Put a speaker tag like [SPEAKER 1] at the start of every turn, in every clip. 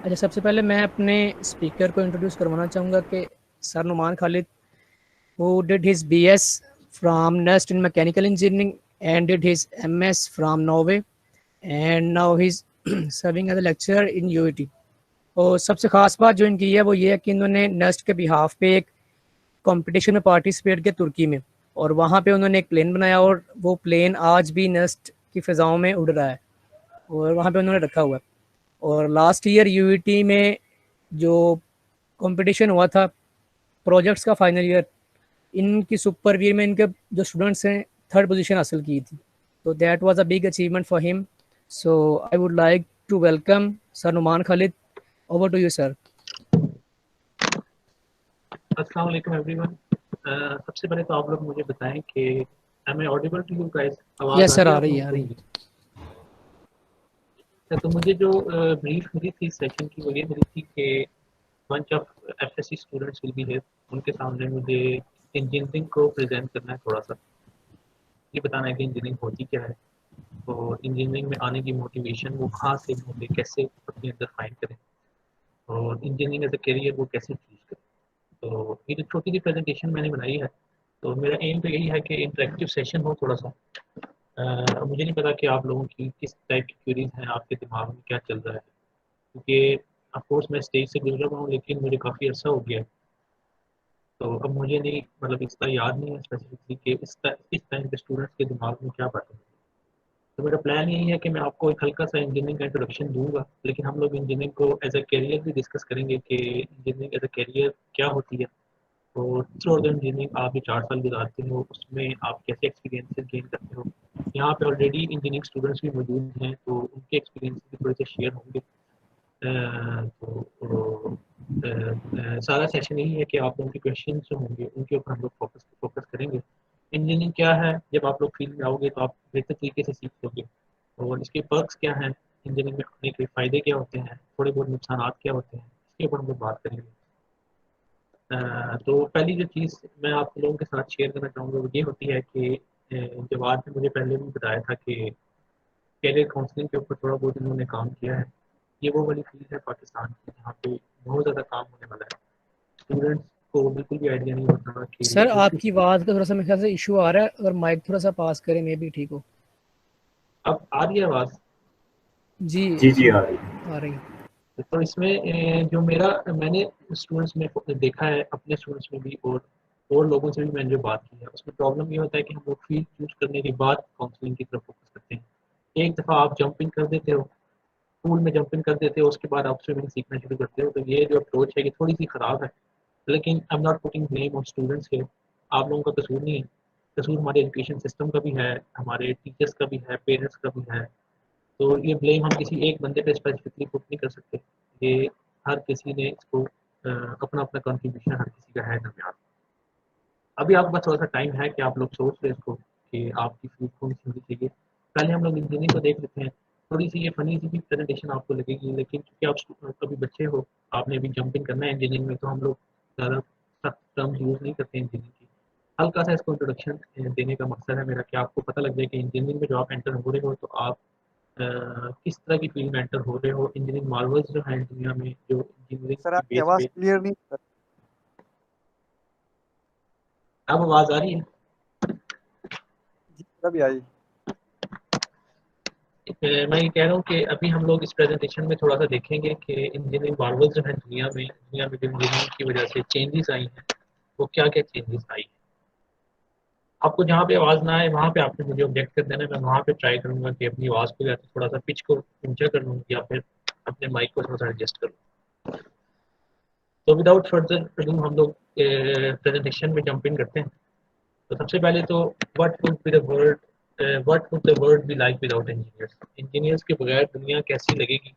[SPEAKER 1] अच्छा, सबसे पहले मैं अपने स्पीकर को इंट्रोड्यूस करवाना चाहूँगा कि sir Numan Khalid, who did his BS from NUST in mechanical engineering and did his MS from Norway, and now he's serving as a lecturer in UET. और सबसे ख़ास बात जो इनकी है वो ये है कि इन्होंने नस्ट के बिहाफ पे एक कंपटीशन में पार्टिसिपेट किया तुर्की में, और वहाँ पे उन्होंने एक प्लेन बनाया और वो प्लेन आज भी नस्ट की फ़िज़ाओं में उड़ रहा है और वहाँ पे उन्होंने रखा हुआ है। और लास्ट ईयर यूईटी में जो कंपटीशन हुआ था प्रोजेक्ट्स का फाइनल ईयर, इनकी सुपरवीर में इनके जो स्टूडेंट्स हैं थर्ड पोजीशन हासिल की थी, तो that was a big achievement for him. So I would like to welcome sir Numan Khalid. Over to you sir.
[SPEAKER 2] अस्सलाम वालेकुम एवरीवन। सबसे पहले तो आप लोग मुझे बताएं कि am I audible to you guys? आवाज़
[SPEAKER 1] यस
[SPEAKER 2] आ
[SPEAKER 1] सर,
[SPEAKER 2] रही है
[SPEAKER 1] आ
[SPEAKER 2] आप
[SPEAKER 1] रही है
[SPEAKER 2] लोगों
[SPEAKER 1] आ
[SPEAKER 2] को
[SPEAKER 1] रही है।
[SPEAKER 2] मेरी? तो मुझे जो ब्रीफ मिली थी इस सेशन की वो ये मिली थी कि bunch of FSc students will be here. उनके सामने मुझे इंजीनियरिंग को प्रेजेंट करना है, थोड़ा सा ये बताना है कि इंजीनियरिंग होती क्या है और इंजीनियरिंग में आने की मोटिवेशन वो कहाँ से ढूंढे, कैसे अपने अंदर फाइंड करें और इंजीनियरिंग एज अ करियर वो कैसे चूज करें। तो ये जो छोटी सी प्रेजेंटेशन मैंने बनाई है, तो मेरा एम तो यही है कि इंटरेक्टिव सेशन हो थोड़ा सा। मुझे नहीं पता कि आप लोगों की किस टाइप की क्वेरीज हैं, आपके दिमाग में क्या चल रहा है, क्योंकि ऑफकोर्स मैं स्टेज से गुजरा हुआ हूँ लेकिन मुझे काफ़ी अर्सा हो गया है। तो अब मुझे नहीं मतलब इसका याद नहीं है स्पेसिफिकली कि इस टाइम पे स्टूडेंट्स के दिमाग में क्या बात है। तो मेरा प्लान यही है कि मैं आपको एक हल्का सा इंजीनियरिंग का इंट्रोडक्शन दूंगा, लेकिन हम लोग इंजीनियरिंग को एज अ करियर भी डिस्कस करेंगे कि इंजीनियरिंग एज अ करियर क्या होती है और थ्रू आउट इंजीनियरिंग आप जो 4 साल गुजारते हो उसमें आप कैसे एक्सपीरियंसेस गेन करते हो। यहाँ पे ऑलरेडी इंजीनियरिंग स्टूडेंट्स भी मौजूद हैं तो उनके एक्सपीरियंस भी थोड़े से शेयर होंगे। सारा सेशन यही है कि आप लोगों के क्वेश्चन जो होंगे उनके ऊपर हम लोग फोकस करेंगे। इंजीनियरिंग क्या है, जब आप लोग फील्ड में आओगे तो आप बेहतर तरीके से सीख लोगे और इसके पर्क्स क्या हैं, इंजीनियरिंग में आने के फ़ायदे क्या होते हैं, थोड़े बहुत नुकसान क्या होते हैं, इसके ऊपर हम लोग बात करेंगे। तो पहली जो चीज़ मैं आप लोगों के साथ शेयर करना चाहूँगा वो ये होती है कि जवाब ने मुझे पहले भी बताया था कि कैरियर काउंसलिंग के ऊपर थोड़ा बहुत इन्होंने काम किया है। ये वो वाली फील्ड है पाकिस्तान की जहाँ पे बहुत ज़्यादा काम होने वाला है। स्टूडेंट्स को बिल्कुल भी आइडिया नहीं होता कि
[SPEAKER 1] सर
[SPEAKER 2] वो
[SPEAKER 1] आपकी
[SPEAKER 2] किस।
[SPEAKER 1] आवाज़ का थोड़ा सा मेरे ख्याल से इशू आ रहा है, अगर माइक थोड़ा सा पास करें मे भी ठीक हो।
[SPEAKER 2] अब आ रही है आवाज़?
[SPEAKER 1] जी
[SPEAKER 3] जी, जी, आ रही है।
[SPEAKER 1] आ रही है।
[SPEAKER 2] तो इसमें जो मेरा मैंने स्टूडेंट्स में देखा है, अपने स्टूडेंट्स में भी और लोगों से भी मैंने जो बात की है उसमें प्रॉब्लम ये होता है कि हम लोग फील्ड चूज करने के बाद काउंसलिंग की तरफ फोकस करते हैं। एक दफ़ा आप जंपिंग कर देते हो, पूल में जंपिंग कर देते हो, उसके बाद आप स्विमिंग सीखना शुरू करते हो, तो ये जो अप्रोच है ये थोड़ी सी ख़राब है। लेकिन I am not putting blame on students के, आप लोगों का कसूर नहीं है। कसूर हमारे एजुकेशन सिस्टम का भी है, हमारे टीचर्स का भी है, पेरेंट्स का भी है। तो ये ब्लेम हम किसी एक बंदे पे स्पेसिफिकली पुट नहीं कर सकते। ये हर किसी ने इसको अपना अपना कंट्रीब्यूशन हर किसी का है दरमियान। अभी आपके पास थोड़ा सा टाइम है कि आप लोग सोच लें इसको कि आपकी फील्ड कौन सी होनी चाहिए। पहले हम लोग इंजीनियरिंग को देख लेते हैं। थोड़ी सी ये फनी सी भी प्रेजेंटेशन आपको लगेगी, लेकिन क्योंकि आप कभी बच्चे हो, आपने अभी जंपिंग करना है इंजीनियरिंग में, तो हम लोग ज़्यादा सख्त टर्म्स यूज़ नहीं करते इंजीनियरिंग की। हल्का सा इसको इंट्रोडक्शन देने का मकसद है मेरा कि आपको पता लग जाए कि इंजीनियरिंग में जो आप एंटर हो रहे हो तो आप किस तरह की फील्ड में एंटर हो रहे हो। इंजीनियरिंग मार्वल्स जो हैं दुनिया में, जो इंजीनियरिंग
[SPEAKER 4] सर
[SPEAKER 2] की
[SPEAKER 4] आपकी
[SPEAKER 2] बेस
[SPEAKER 4] आवाज़
[SPEAKER 2] पे।
[SPEAKER 4] क्लियर नहीं है।
[SPEAKER 2] अब आवाज़ आ रही है?
[SPEAKER 4] जी सर, अभी आई।
[SPEAKER 2] मैं ये कह रहा हूँ कि अभी हम लोग इस प्रेजेंटेशन में थोड़ा सा देखेंगे कि इंजीनियरिंग मार्वल्स जो हैं दुनिया में जो इंजीनियरिंग की वजह से चेंजेस आई हैं वो क्या क्या चेंजेस आई हैं। आपको जहाँ पे आवाज़ ना आए वहाँ पे आपने मुझे ऑब्जेक्ट कर देना है, मैं वहाँ पे ट्राई करूँगा कि अपनी आवाज़ को या तो थोड़ा सा पिच को ऊंचा कर लूँ या फिर अपने माइक को थोड़ा सा एडजस्ट कर लूँ। तो विदाउट फर्दर अडू हम लोग प्रेजेंटेशन में जंप इन करते हैं। तो सबसे पहले तो what would the world be like without engineers. Engineers के बगैर दुनिया कैसी लगेगी।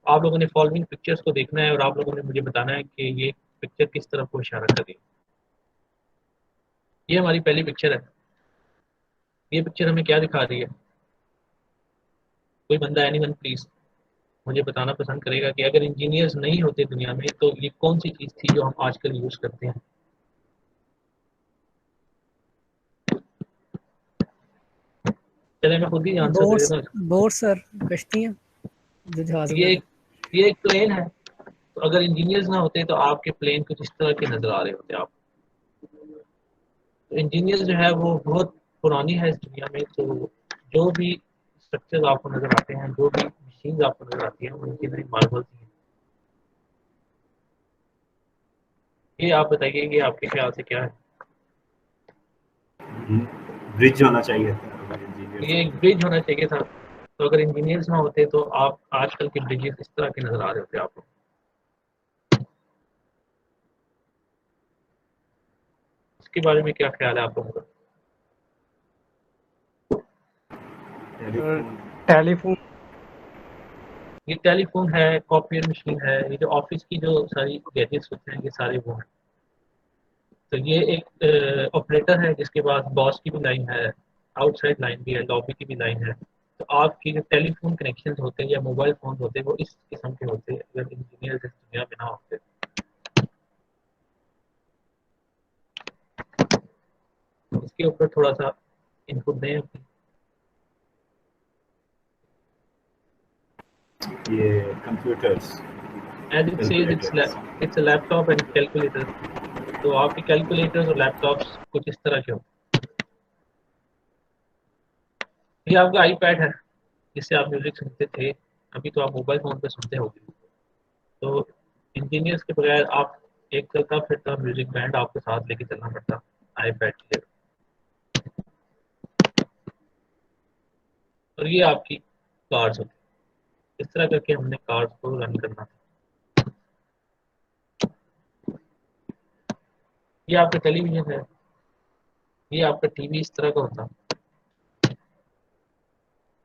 [SPEAKER 2] आप लोगों ने फॉलोइंग पिक्चर्स को देखना है और आप लोगों ने मुझे बताना है कि ये पिक्चर किस तरफ को इशारा कर रही है। ये हमारी पहली पिक्चर है। ये पिक्चर हमें क्या दिखा रही है? कोई बंदा एनीवन प्लीज मुझे बताना पसंद करेगा कि अगर इंजीनियर्स नहीं होते दुनिया में तो ये कौन सी चीज़ थी जो हम आजकल यूज़ करते हैं। चले मैं खुद ही आंसर दे
[SPEAKER 1] बोट्स।
[SPEAKER 2] देता हूँ।
[SPEAKER 1] बोट्स सर, कश्तियाँ जो जहाज
[SPEAKER 2] ये
[SPEAKER 1] वगैरह।
[SPEAKER 2] ये एक प्लेन है, तो अगर इंजीनियर्स ना होते तो आपके प्लेन कुछ इस तरह के नजर आ रहे होते आप। तो इंजीनियर्स जो है वो बहुत पुरानी है इस दुनिया में, तो जो भी स्ट्रक्चर आपको नजर आते हैं, जो भी मशीन आपको नजर आती है, वो इंजीनियरिंग मार्वल्स ही हैं। ये आप बताइए कि आपके ख्याल से क्या है?
[SPEAKER 3] ब्रिज होना चाहिए था अगर इंजीनियर्स
[SPEAKER 2] ये एक
[SPEAKER 3] होते।
[SPEAKER 2] ब्रिज होना चाहिए था, तो अगर इंजीनियर्स ना होते तो आप आजकल के ब्रिजेस इस तरह के नजर आ रहे होते आपको। इसके बारे में क्या ख्याल है आपको?
[SPEAKER 3] टेलीफोन
[SPEAKER 4] टेलीफोन
[SPEAKER 2] ये टेलीफोन है, कॉपियर मशीन है, ये जो ऑफिस की जो सारी गैजेट्स होते हैं ये सारे वो हैं। तो ये एक ऑपरेटर है जिसके पास बॉस की भी लाइन है, आउटसाइड लाइन भी है, लॉबी की भी लाइन है। तो आपके जो टेलीफोन कनेक्शन होते हैं या मोबाइल फोन होते हैं वो इस किस्म के होते हैं अगर इंजीनियर इस दुनिया में ना होते। इसके ऊपर थोड़ा सा इनपुट दें अपनी।
[SPEAKER 3] ये computers
[SPEAKER 2] as it says
[SPEAKER 3] calculators
[SPEAKER 2] it's a laptop and calculator. तो आपके कैलकुलेटर्स और लैपटॉप्स कुछ इस तरह के होते हैं। ये आपका आईपैड है जिससे आप म्यूजिक सुनते थे, अभी तो आप मोबाइल फोन पे सुनते होगे। तो इंजीनियर्स के बगैर आप एक चलता फिरता म्यूजिक बैंड आपके साथ लेके चलना पड़ता आईपैड के लिए। और ये आपकी कार्स होती है। इस तरह करके हमने कार्स को रन करना था। ये आपका टेलीविजन है, ये आपका टीवी इस तरह का होता।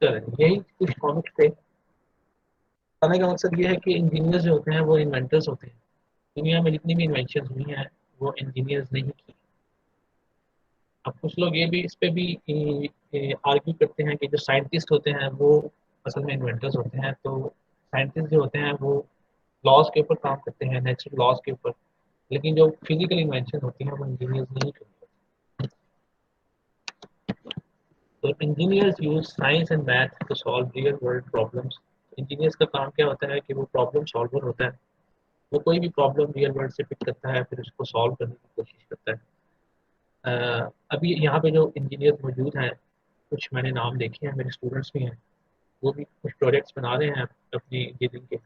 [SPEAKER 2] चलिए यही कुछ कॉमिक्स थे। कहने का मकसद ये है कि इंजीनियर्स जो होते हैं वो इन्वेंटर्स होते हैं। दुनिया में जितनी भी इन्वेंशन हुई हैं वो इंजीनियर्स ने ही की। अब कुछ लोग ये भी इस पे भी आर्ग्यू करते हैं कि जो साइंटिस्ट होते हैं वो असल में इन्वेंटर्स होते हैं। तो साइंटिस्ट जो होते हैं वो लॉज के ऊपर काम करते हैं, नेचुरल लॉज के ऊपर, लेकिन जो फिजिकल इन्वेंशन होती हैं वो इंजीनियर्स नहीं करते। तो engineers use science and math to solve real world problems. Engineers का काम क्या होता है कि वो प्रॉब्लम सॉल्वर होता है। वो कोई भी प्रॉब्लम रियल वर्ल्ड से पिक करता है, फिर उसको सॉल्व करने की कोशिश करता है। अभी यहाँ पे जो इंजीनियर मौजूद हैं, कुछ मैंने नाम देखे हैं, मेरे स्टूडेंट्स भी हैं, वो भी कुछ प्रोजेक्ट्स बना रहे हैं अपनी इंजीनियरिंग के।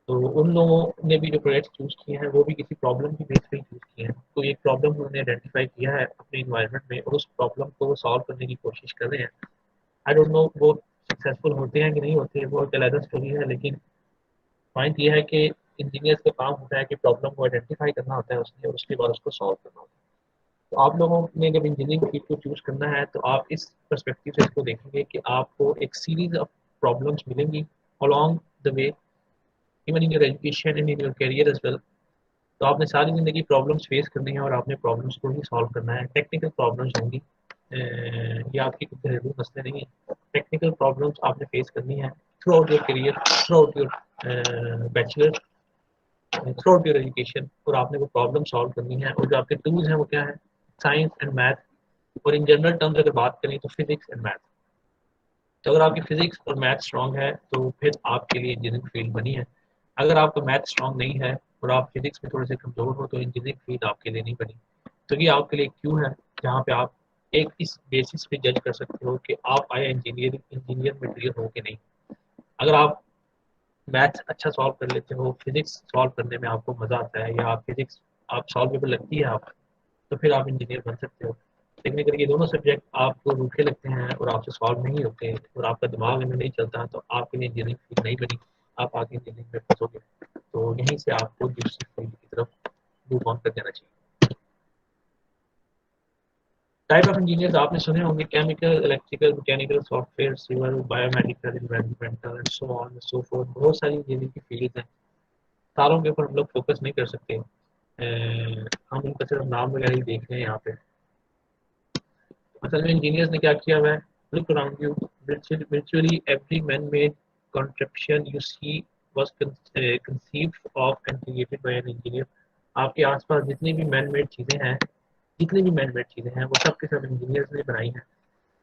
[SPEAKER 2] तो उन लोगों ने भी जो प्रोजेक्ट्स चूज़ किए हैं वो भी किसी प्रॉब्लम की बेस पे चूज़ किए हैं। तो एक प्रॉब्लम उन्होंने आइडेंटिफाई किया है अपने इन्वायरमेंट में और उस प्रॉब्लम को सॉल्व करने की कोशिश कर रहे हैं। आई डोंट नो वो सक्सेसफुल होते हैं कि नहीं होते, वो एक अलग स्टोरी है। लेकिन पॉइंट ये है कि इंजीनियर्स का काम होता है कि प्रॉब्लम को आइडेंटिफाई करना होता है उसने, और उसके बाद उसको सॉल्व करना होता है। तो आप लोगों ने जब इंजीनियरिंग फील्ड को चूज करना है तो आप इस पर्सपेक्टिव से इसको देखेंगे कि आपको एक सीरीज ऑफ प्रॉब्लम्स मिलेंगी along the way, even in your education and in your career as well. तो आपने सारी ज़िंदगी प्रॉब्लम्स फेस करनी है और आपने प्रॉब्लम्स को ही सॉल्व करना है। टेक्निकल प्रॉब्लम्स होंगी, ये आपकी कुछ घरेलू मसले नहीं है। टेक्निकल प्रॉब्लम्स आपने फेस करनी है through out your career, through out your bachelor, through out your education, और आपने वो प्रॉब्लम सॉल्व करनी है। और जो आपके टूल्स हैं वो क्या है? साइंस एंड मैथ, और इन जनरल टर्म्स अगर बात करें तो फिजिक्स एंड मैथ। तो अगर आपकी फिजिक्स और मैथ स्ट्रॉन्ग है तो फिर आपके लिए इंजीनियरिंग फील्ड बनी है। अगर आपका मैथ स्ट्रॉन्ग नहीं है और आप फिजिक्स में थोड़े से कमज़ोर हो तो इंजीनियरिंग फील्ड आपके लिए नहीं बनी। तो ये आपके लिए क्यों है जहाँ पे आप एक इस बेसिस पे जज कर सकते हो कि आप आए इंजीनियर मटेरियल हो कि नहीं। अगर आप मैथ्स अच्छा सॉल्व कर लेते हो, फिजिक्स सॉल्व करने में आपको मज़ा आता है, या आप फिजिक्स आप सॉल्वेबल लगती है आप, तो फिर आप इंजीनियर बन सकते हो। लेकिन अगर ये दोनों सब्जेक्ट आपको रूखे लगते हैं और आपसे सॉल्व नहीं होते और आपका दिमाग इनमें नहीं चलता तो आपके लिए इंजीनियरिंग फील्ड नहीं बनी, आप आगे इंजीनियरिंग में फंसोगे। तो यहीं से आपको दूसरी फील्ड की तरफ मूव ऑन कर देना चाहिए। टाइप ऑफ इंजीनियर्स आपने सुने होंगे: chemical, electrical, mechanical, software, civil, biomedical, environmental and so on so forth. बहुत सारी इंजीनियरिंग की फील्ड हैं, सारों के ऊपर हम लोग फोकस नहीं कर सकते। हम उनका सिर्फ नाम वगैरह ही देख रहे हैं यहाँ पे। असल में इंजीनियर्स ने क्या किया हुआ है? Look around you, virtually every man-made contraption you see was conceived of and created by an engineer। आपके आसपास जितनी भी मैन मेड चीज़ें हैं, जितनी भी मैन मेड चीज़ें हैं वो सब के सब इंजीनियर्स ने बनाई हैं।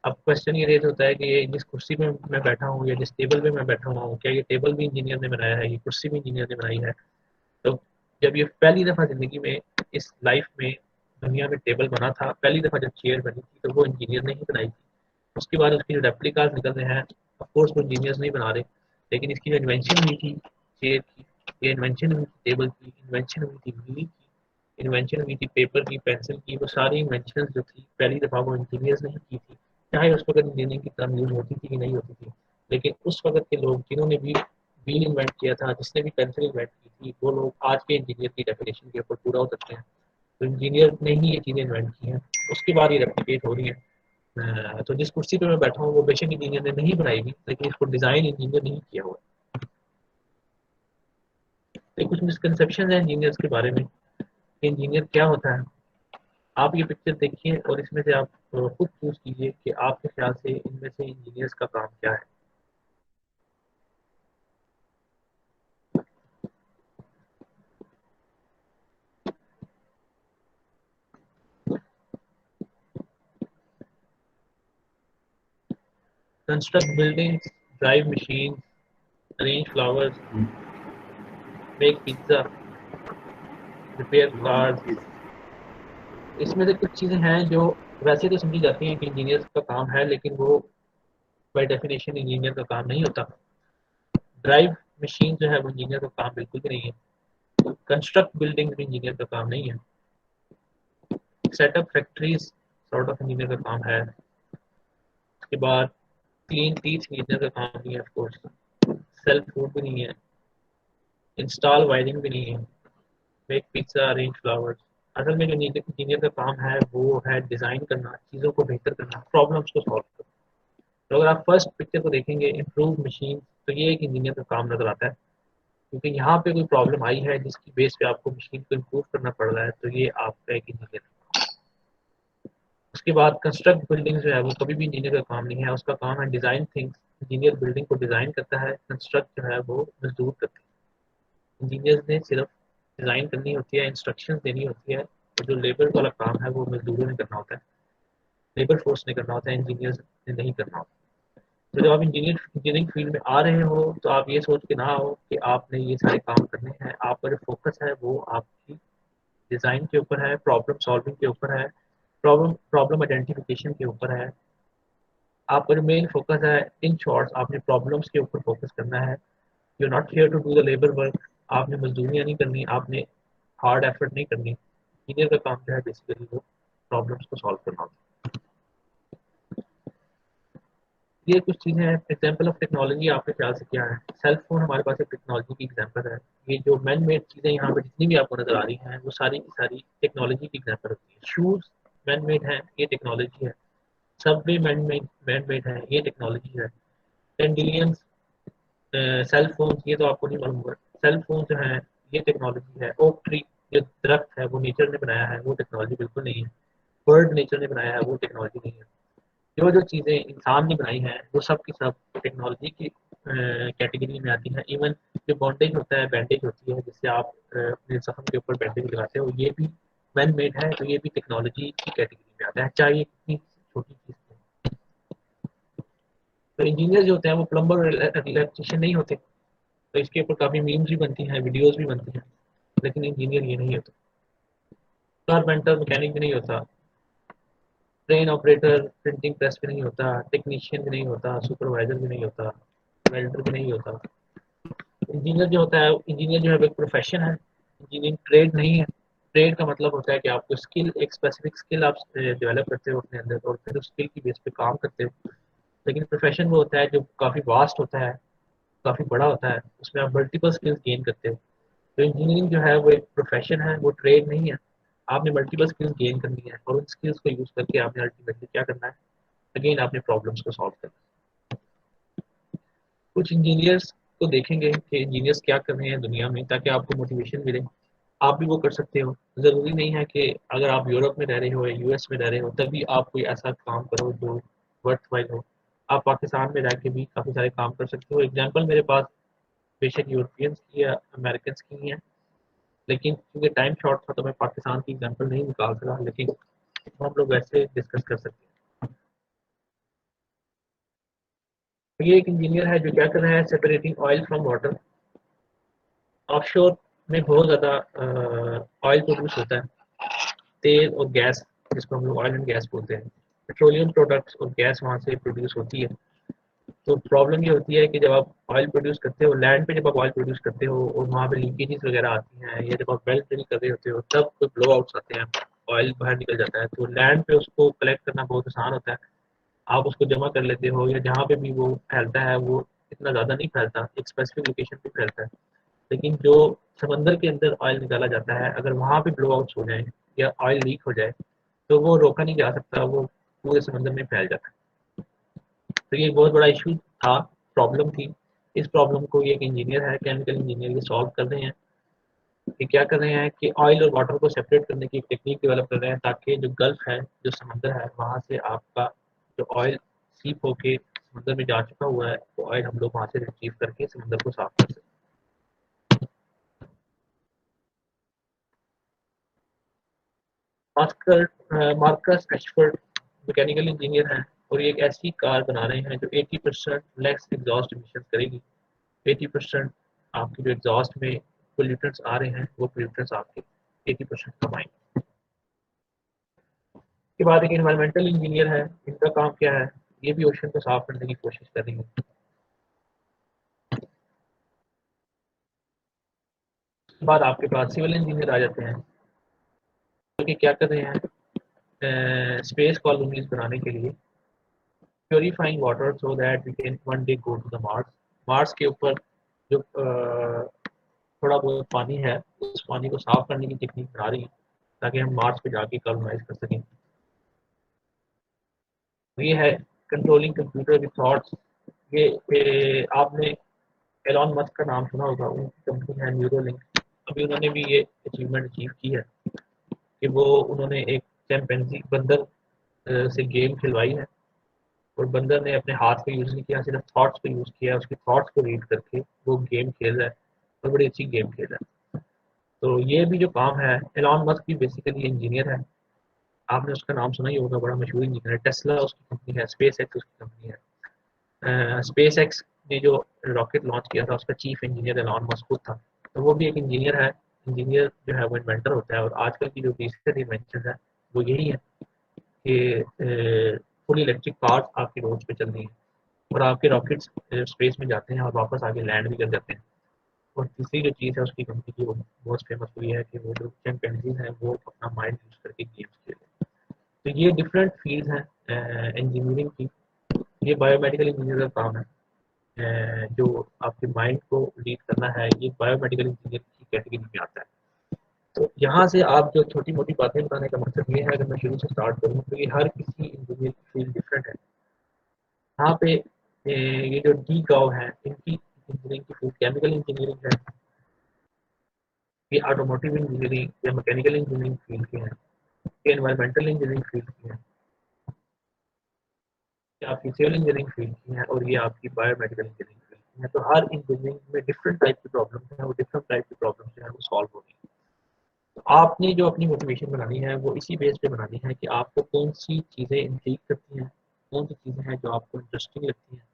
[SPEAKER 2] अब क्वेश्चन ये रेज होता है कि ये जिस कुर्सी में मैं बैठा हूँ या जिस टेबल पे मैं बैठा हुआ हूँ, क्या ये टेबल भी इंजीनियर ने बनाया है, ये कुर्सी भी इंजीनियर ने बनाई है? तो जब ये पहली दफ़ा ज़िंदगी में, इस लाइफ में, दुनिया में टेबल बना था, पहली दफ़ा जब चेयर बनी थी, तो वो इंजीनियर ने ही बनाई थी। उसके बाद उसकी जो रेप्लिकाज निकल रहे हैं, ऑफ कोर्स वो इंजीनियर्स नहीं बना रहे, लेकिन इसकी जो इन्वेंशन हुई थी चेयर की, ये इन्वेंशन हुई थी टेबल की, इन्वेंशन हुई थी व्हील की, इन्वेंशन हुई थी पेपर की, पेंसिल की, वो सारी इन्वेंशन जो थी पहली दफ़ा वो इंजीनियर्स ने ही की थी। चाहे उस वक्त इंजीनियरिंग की टर्म यूज होती थी कि नहीं होती थी, लेकिन उस वक्त के लोग जिन्होंने भी व्हील इन्वेंट किया था, जिसने भी पेंसिल इन्वेंट की थी, वो लोग आज के इंजीनियर की डेफिनेशन के ऊपर पूरा उतरते हैं। तो इंजीनियर ने ही ये चीज़ें इन्वेंट की हैं, उसके बाद ये रेप्लिकेट हो रही हैं। तो जिस कुर्सी पे मैं बैठा हूँ वो बेशक इंजीनियर ने नहीं बनाई हुई, लेकिन इसको डिज़ाइन इंजीनियर नहीं किया हुआ। तो कुछ मिसकंसेप्शन है इंजीनियर्स के बारे में कि इंजीनियर क्या होता है। आप ये पिक्चर देखिए और इसमें से आप खुद चूज कीजिए कि आपके ख्याल से इनमें से इंजीनियर्स का काम क्या है। Construct buildings, drive machine, arrange flowers, make pizza, repair cars. इसमें से कुछ चीज़ें हैं जो वैसे तो समझी जाती हैं कि इंजीनियर्स का काम है, लेकिन वो बाय डेफिनेशन इंजीनियर का काम नहीं होता। ड्राइव मशीन जो है वो इंजीनियर का काम बिल्कुल भी नहीं है। कंस्ट्रक्ट बिल्डिंग भी इंजीनियर का काम नहीं है। Setup factories sort of engineer का काम है। उसके बाद क्लीन टीथ इंजीनियर का काम नहीं है, ऑफकोर्स। सेल्फ फूड भी नहीं है। इंस्टॉल वायरिंग भी नहीं है। Make pizza, arrange flowers. असल में जो इंजीनियर का काम है वो है डिज़ाइन करना, चीज़ों को बेहतर करना, प्रॉब्लम्स को सॉल्व करना। तो अगर आप फर्स्ट पिक्चर को देखेंगे, इम्प्रूव मशीन, तो ये एक इंजीनियर का काम नजर आता है, क्योंकि यहाँ पे कोई प्रॉब्लम आई है जिसकी बेस पे आपको मशीन को इम्प्रूव करना पड़ रहा है, तो ये आपका एक इंजीनियर। उसके बाद कंस्ट्रक्ट बिल्डिंग जो है वो कभी भी इंजीनियर का काम नहीं है, उसका काम है डिज़ाइन थिंग्स। इंजीनियर बिल्डिंग को डिज़ाइन करता है, कंस्ट्रक्ट जो है वो मजदूर करते हैं। इंजीनियर ने सिर्फ डिज़ाइन करनी होती है, इंस्ट्रक्शन देनी होती है, और जो लेबर वाला काम है वो मजदूरों ने करना होता है, लेबर फोर्स ने करना होता है, इंजीनियर ने नहीं करना होता। तो जब आप इंजीनियरिंग फील्ड में आ रहे हो तो आप ये सोच के ना आओ कि आपने ये सारे काम करने हैं। आपका जो फोकस है वो आपकी डिज़ाइन के ऊपर है, प्रॉब्लम सॉल्विंग के ऊपर है, प्रॉब्लम प्रॉब्लम आइडेंटिफिकेशन के ऊपर है। आपका जो मेन फोकस है, इन शॉर्ट्स आपने प्रॉब्लम्स के ऊपर फोकस करना है। You are not here to do the labour work. आपने मजदूरियाँ नहीं करनी, आपने हार्ड एफर्ट नहीं करनी। इंजीनियर का काम जो है बेसिकली वो प्रॉब्लम्स को सॉल्व करना होता है। ये कुछ चीज़ें हैं। एग्जाम्पल ऑफ टेक्नोलॉजी आपके ख्याल से क्या है? सेल फोन हमारे पास एक टेक्नोलॉजी की एग्जाम्पल है। ये जो मैन मेड चीज़ें यहाँ पर जितनी भी आपको नजर आ रही हैं वो सारी की सारी टेक्नोलॉजी की एग्जाम्पल होती है। शूज़ मैन मेड हैं, ये टेक्नोलॉजी है। सबवे मैन मेड है, ये टेक्नोलॉजी है। टेंडिलियंस सेल फोन, ये तो आपको नहीं मालूम होगा। सेल फोन जो है ये टेक्नोलॉजी है। ओक ट्री जो दरख्त है वो नेचर ने बनाया है, वो टेक्नोलॉजी बिल्कुल नहीं है। बर्ड नेचर ने बनाया है, वो टेक्नोलॉजी नहीं है। जो जो चीज़ें इंसान ने बनाई हैं वो सब की सब टेक्नोलॉजी की कैटेगरी में आती हैं। इवन जो बॉन्डेज होता है, बैंडेज होती है, जिससे आप अपने जख्म के ऊपर बैंडेज लगाते हो, ये भी मैन मेड है, तो ये भी टेक्नोलॉजी की कैटेगरी में आता है, चाहे ये कितनी छोटी चीज़ हो। तो इंजीनियर जो होते हैं वो प्लम्बर और इलेक्ट्रिशियन नहीं होते। तो इसके ऊपर काफ़ी मीम्स भी बनती हैं, वीडियोज़ भी बनती हैं, लेकिन इंजीनियर ये नहीं होता। कारपेंटर मैकेनिक भी नहीं होता, ट्रेन ऑपरेटर प्रिंटिंग प्रेस भी नहीं होता, टेक्नीशियन भी नहीं होता, सुपरवाइजर भी नहीं होता, वेल्डर भी नहीं होता। इंजीनियर जो होता है, इंजीनियर जो है एक प्रोफेशन है, इंजीनियरिंग ट्रेड नहीं है। ट्रेड का मतलब होता है कि आपको स्किल, एक स्पेसिफिक स्किल आप डेवलप करते हो अपने अंदर, और फिर उस स्किल की बेस पे काम करते हो। लेकिन प्रोफेशन वो होता है जो काफ़ी वास्ट होता है, काफ़ी बड़ा होता है, उसमें आप मल्टीपल स्किल्स गेन करते हो। तो इंजीनियरिंग जो है वो एक प्रोफेशन है, वो ट्रेड नहीं है। आपने मल्टीपल स्किल्स गेन करनी है, और उन स्किल्स को यूज़ करके आपने अल्टीमेटली क्या करना है, अगेन आपने प्रॉब्लम्स को सॉल्व करना है। कुछ इंजीनियर्स को देखेंगे कि इंजीनियर्स क्या कर रहे हैं दुनिया में, ताकि आपको मोटिवेशन मिले, आप भी वो कर सकते हो। ज़रूरी नहीं है कि अगर आप यूरोप में रह रहे हो या यूएस में रह रहे हो तभी आप कोई ऐसा काम करो जो वर्थ वाइल हो। आप पाकिस्तान में रह के भी काफ़ी सारे काम कर सकते हो। एग्जाम्पल मेरे पास बेशक यूरोपियंस की या अमेरिकन की हैं, लेकिन क्योंकि टाइम शॉर्ट था तो मैं पाकिस्तान की एग्जाम्पल नहीं निकाल सका, लेकिन हम लोग वैसे डिस्कस कर सकते हैं। तो ये एक इंजीनियर है जो क्या कर रहा है, separating oil from water. Offshore में बहुत ज़्यादा ऑयल प्रोड्यूस होता है, तेल और गैस, जिसको हम लोग ऑयल एंड गैस बोलते हैं। पेट्रोलियम प्रोडक्ट्स और गैस वहाँ से प्रोड्यूस होती है। तो प्रॉब्लम ये होती है कि जब आप ऑयल प्रोड्यूस करते हो, लैंड पे जब आप ऑयल प्रोड्यूस करते हो और वहाँ पे लीकेजेस वगैरह आती हैं, या जब आप वेल ड्रिल कर रहे होते हो तब कोई ब्लो आउट्स आते हैं, ऑयल बाहर निकल जाता है, तो लैंड पे उसको कलेक्ट करना बहुत आसान होता है। आप उसको जमा कर लेते हो, या जहाँ पे भी वो फैलता है वो इतना ज़्यादा नहीं फैलता, एक स्पेसिफिक लोकेशन पे फैलता है। लेकिन जो समंदर के अंदर ऑयल निकाला जाता है, अगर वहाँ पे ब्लो आउट्स हो जाए या ऑयल लीक हो जाए तो वो रोका नहीं जा सकता, वो पूरे समंदर में फैल जाता है। तो ये एक बहुत बड़ा इशू था, प्रॉब्लम थी। इस प्रॉब्लम को ये एक इंजीनियर है, केमिकल इंजीनियर, ये सॉल्व कर रहे हैं। कि क्या कर रहे हैं कि ऑयल और वाटर को सेपरेट करने की एक टेक्निक डेवलप कर रहे हैं, ताकि जो गल्फ है, जो समंदर है, वहाँ से आपका जो ऑयल सीप होके समंदर में जा चुका हुआ है, वो ऑयल हम लोग वहाँ से रिट्रीव करके समंदर को साफ कर सकें। मार्कस एशफोर्ड मैकेनिकल इंजीनियर हैं, और ये एक ऐसी कार बना रहे हैं जो 80% लेस एग्जॉस्ट इमिशन करेगी। 80% आपके जो एग्जॉस्ट में पोल्यूटेंट्स आ रहे हैं, वो पोल्यूटेंट्स आपके 80% कम आएंगे। के बाद एक एनवायरमेंटल इंजीनियर है, इनका काम क्या है, ये भी ओशन को साफ करने की कोशिश कर रही है। उसके बाद आपके पास सिविल इंजीनियर आ जाते हैं, जो कि क्या कर रहे हैं, स्पेस कॉलोनीज बनाने के लिए, purifying water so that we can one day go to the Mars. Mars के ऊपर जो थोड़ा बहुत पानी है, उस पानी को साफ करने की टेक्निक बना रही है, ताकि हम मार्स पे जाके कॉलोनाइज कर सकें। ये है कंट्रोलिंग कंप्यूटर विद थॉट्स। आपने एलॉन मस्क का नाम सुना होगा, उनकी कंपनी है न्यूरोलिंक। अभी उन्होंने भी ये अचीवमेंट अचीव की है कि वो उन्होंने एक चैंपेंजी बंदर से गेम खिलवाई है, और बंदर ने अपने हाथ को यूज़ नहीं किया, सिर्फ थॉट्स को यूज़ किया, उसके थॉट्स को रीड करके वो गेम खेल रहा है, और बड़ी अच्छी गेम खेल रहा है। तो ये भी जो काम है, एलॉन मस्क भी बेसिकली इंजीनियर है। आपने उसका नाम सुना ही होगा, बड़ा मशहूर इंजीनियर है। टेस्ला उसकी कंपनी है, स्पेस एक्स उसकी कंपनी है। स्पेस एक्स ने जो रॉकेट लॉन्च किया था, उसका चीफ इंजीनियर एलॉन मस्क खुद था। तो वो भी एक इंजीनियर है। इंजीनियर जो है वो इन्वेंटर होता है, और आजकल की जो रिसेंट इन्वेंशन है वो यही है कि फुल इलेक्ट्रिक कार्स आपकी रोड पे चल रही हैं, और आपके रॉकेट्स स्पेस में जाते हैं और वापस आगे लैंड भी कर जाते हैं। और तीसरी जो चीज़ है उसकी कंपनी की, वो मोस्ट फेमस हुई है कि वो जो चैंपियंस हैं वो अपना माइंड यूज करके गेम्स खेलते हैं। तो ये डिफरेंट फील्ड्स हैं इंजीनियरिंग की। ये बायोमेडिकल इंजीनियर का काम है, जो आपके माइंड को रीड करना है, ये बायोमेडिकल इंजीनियर की कैटेगरी में आता है। तो यहाँ से आप जो छोटी मोटी बातें बताने का मकसद ये है, अगर मैं शुरू से स्टार्ट करूँ तो ये हर किसी इंजीनियर की फील्ड डिफरेंट है। यहाँ पे ये जो डी गाव है, इनकी इंजीनियरिंग की फील्ड केमिकल इंजीनियरिंग है, ये ऑटोमोटिव इंजीनियरिंग या मैकेनिकल इंजीनियरिंग फील्ड के हैं, ये एनवायरमेंटल इंजीनियरिंग फील्ड की है, ये आपकी सिविल इंजीनियरिंग फील्ड की है, और ये आपकी बायोमेडिकल इंजीनियरिंग फील्ड की है। तो हर इंजीनियरिंग में डिफरेंट टाइप की प्रॉब्लम है, वो डिफरेंट टाइप की प्रॉब्लम जो है वो सॉल्व होगी। तो आपने जो अपनी मोटिवेशन बनानी है वो इसी बेस पे बनानी है कि आपको कौन सी चीज़ें इंट्रीग करती हैं, कौन सी चीज़ें हैं जो आपको इंटरेस्टिंग लगती हैं।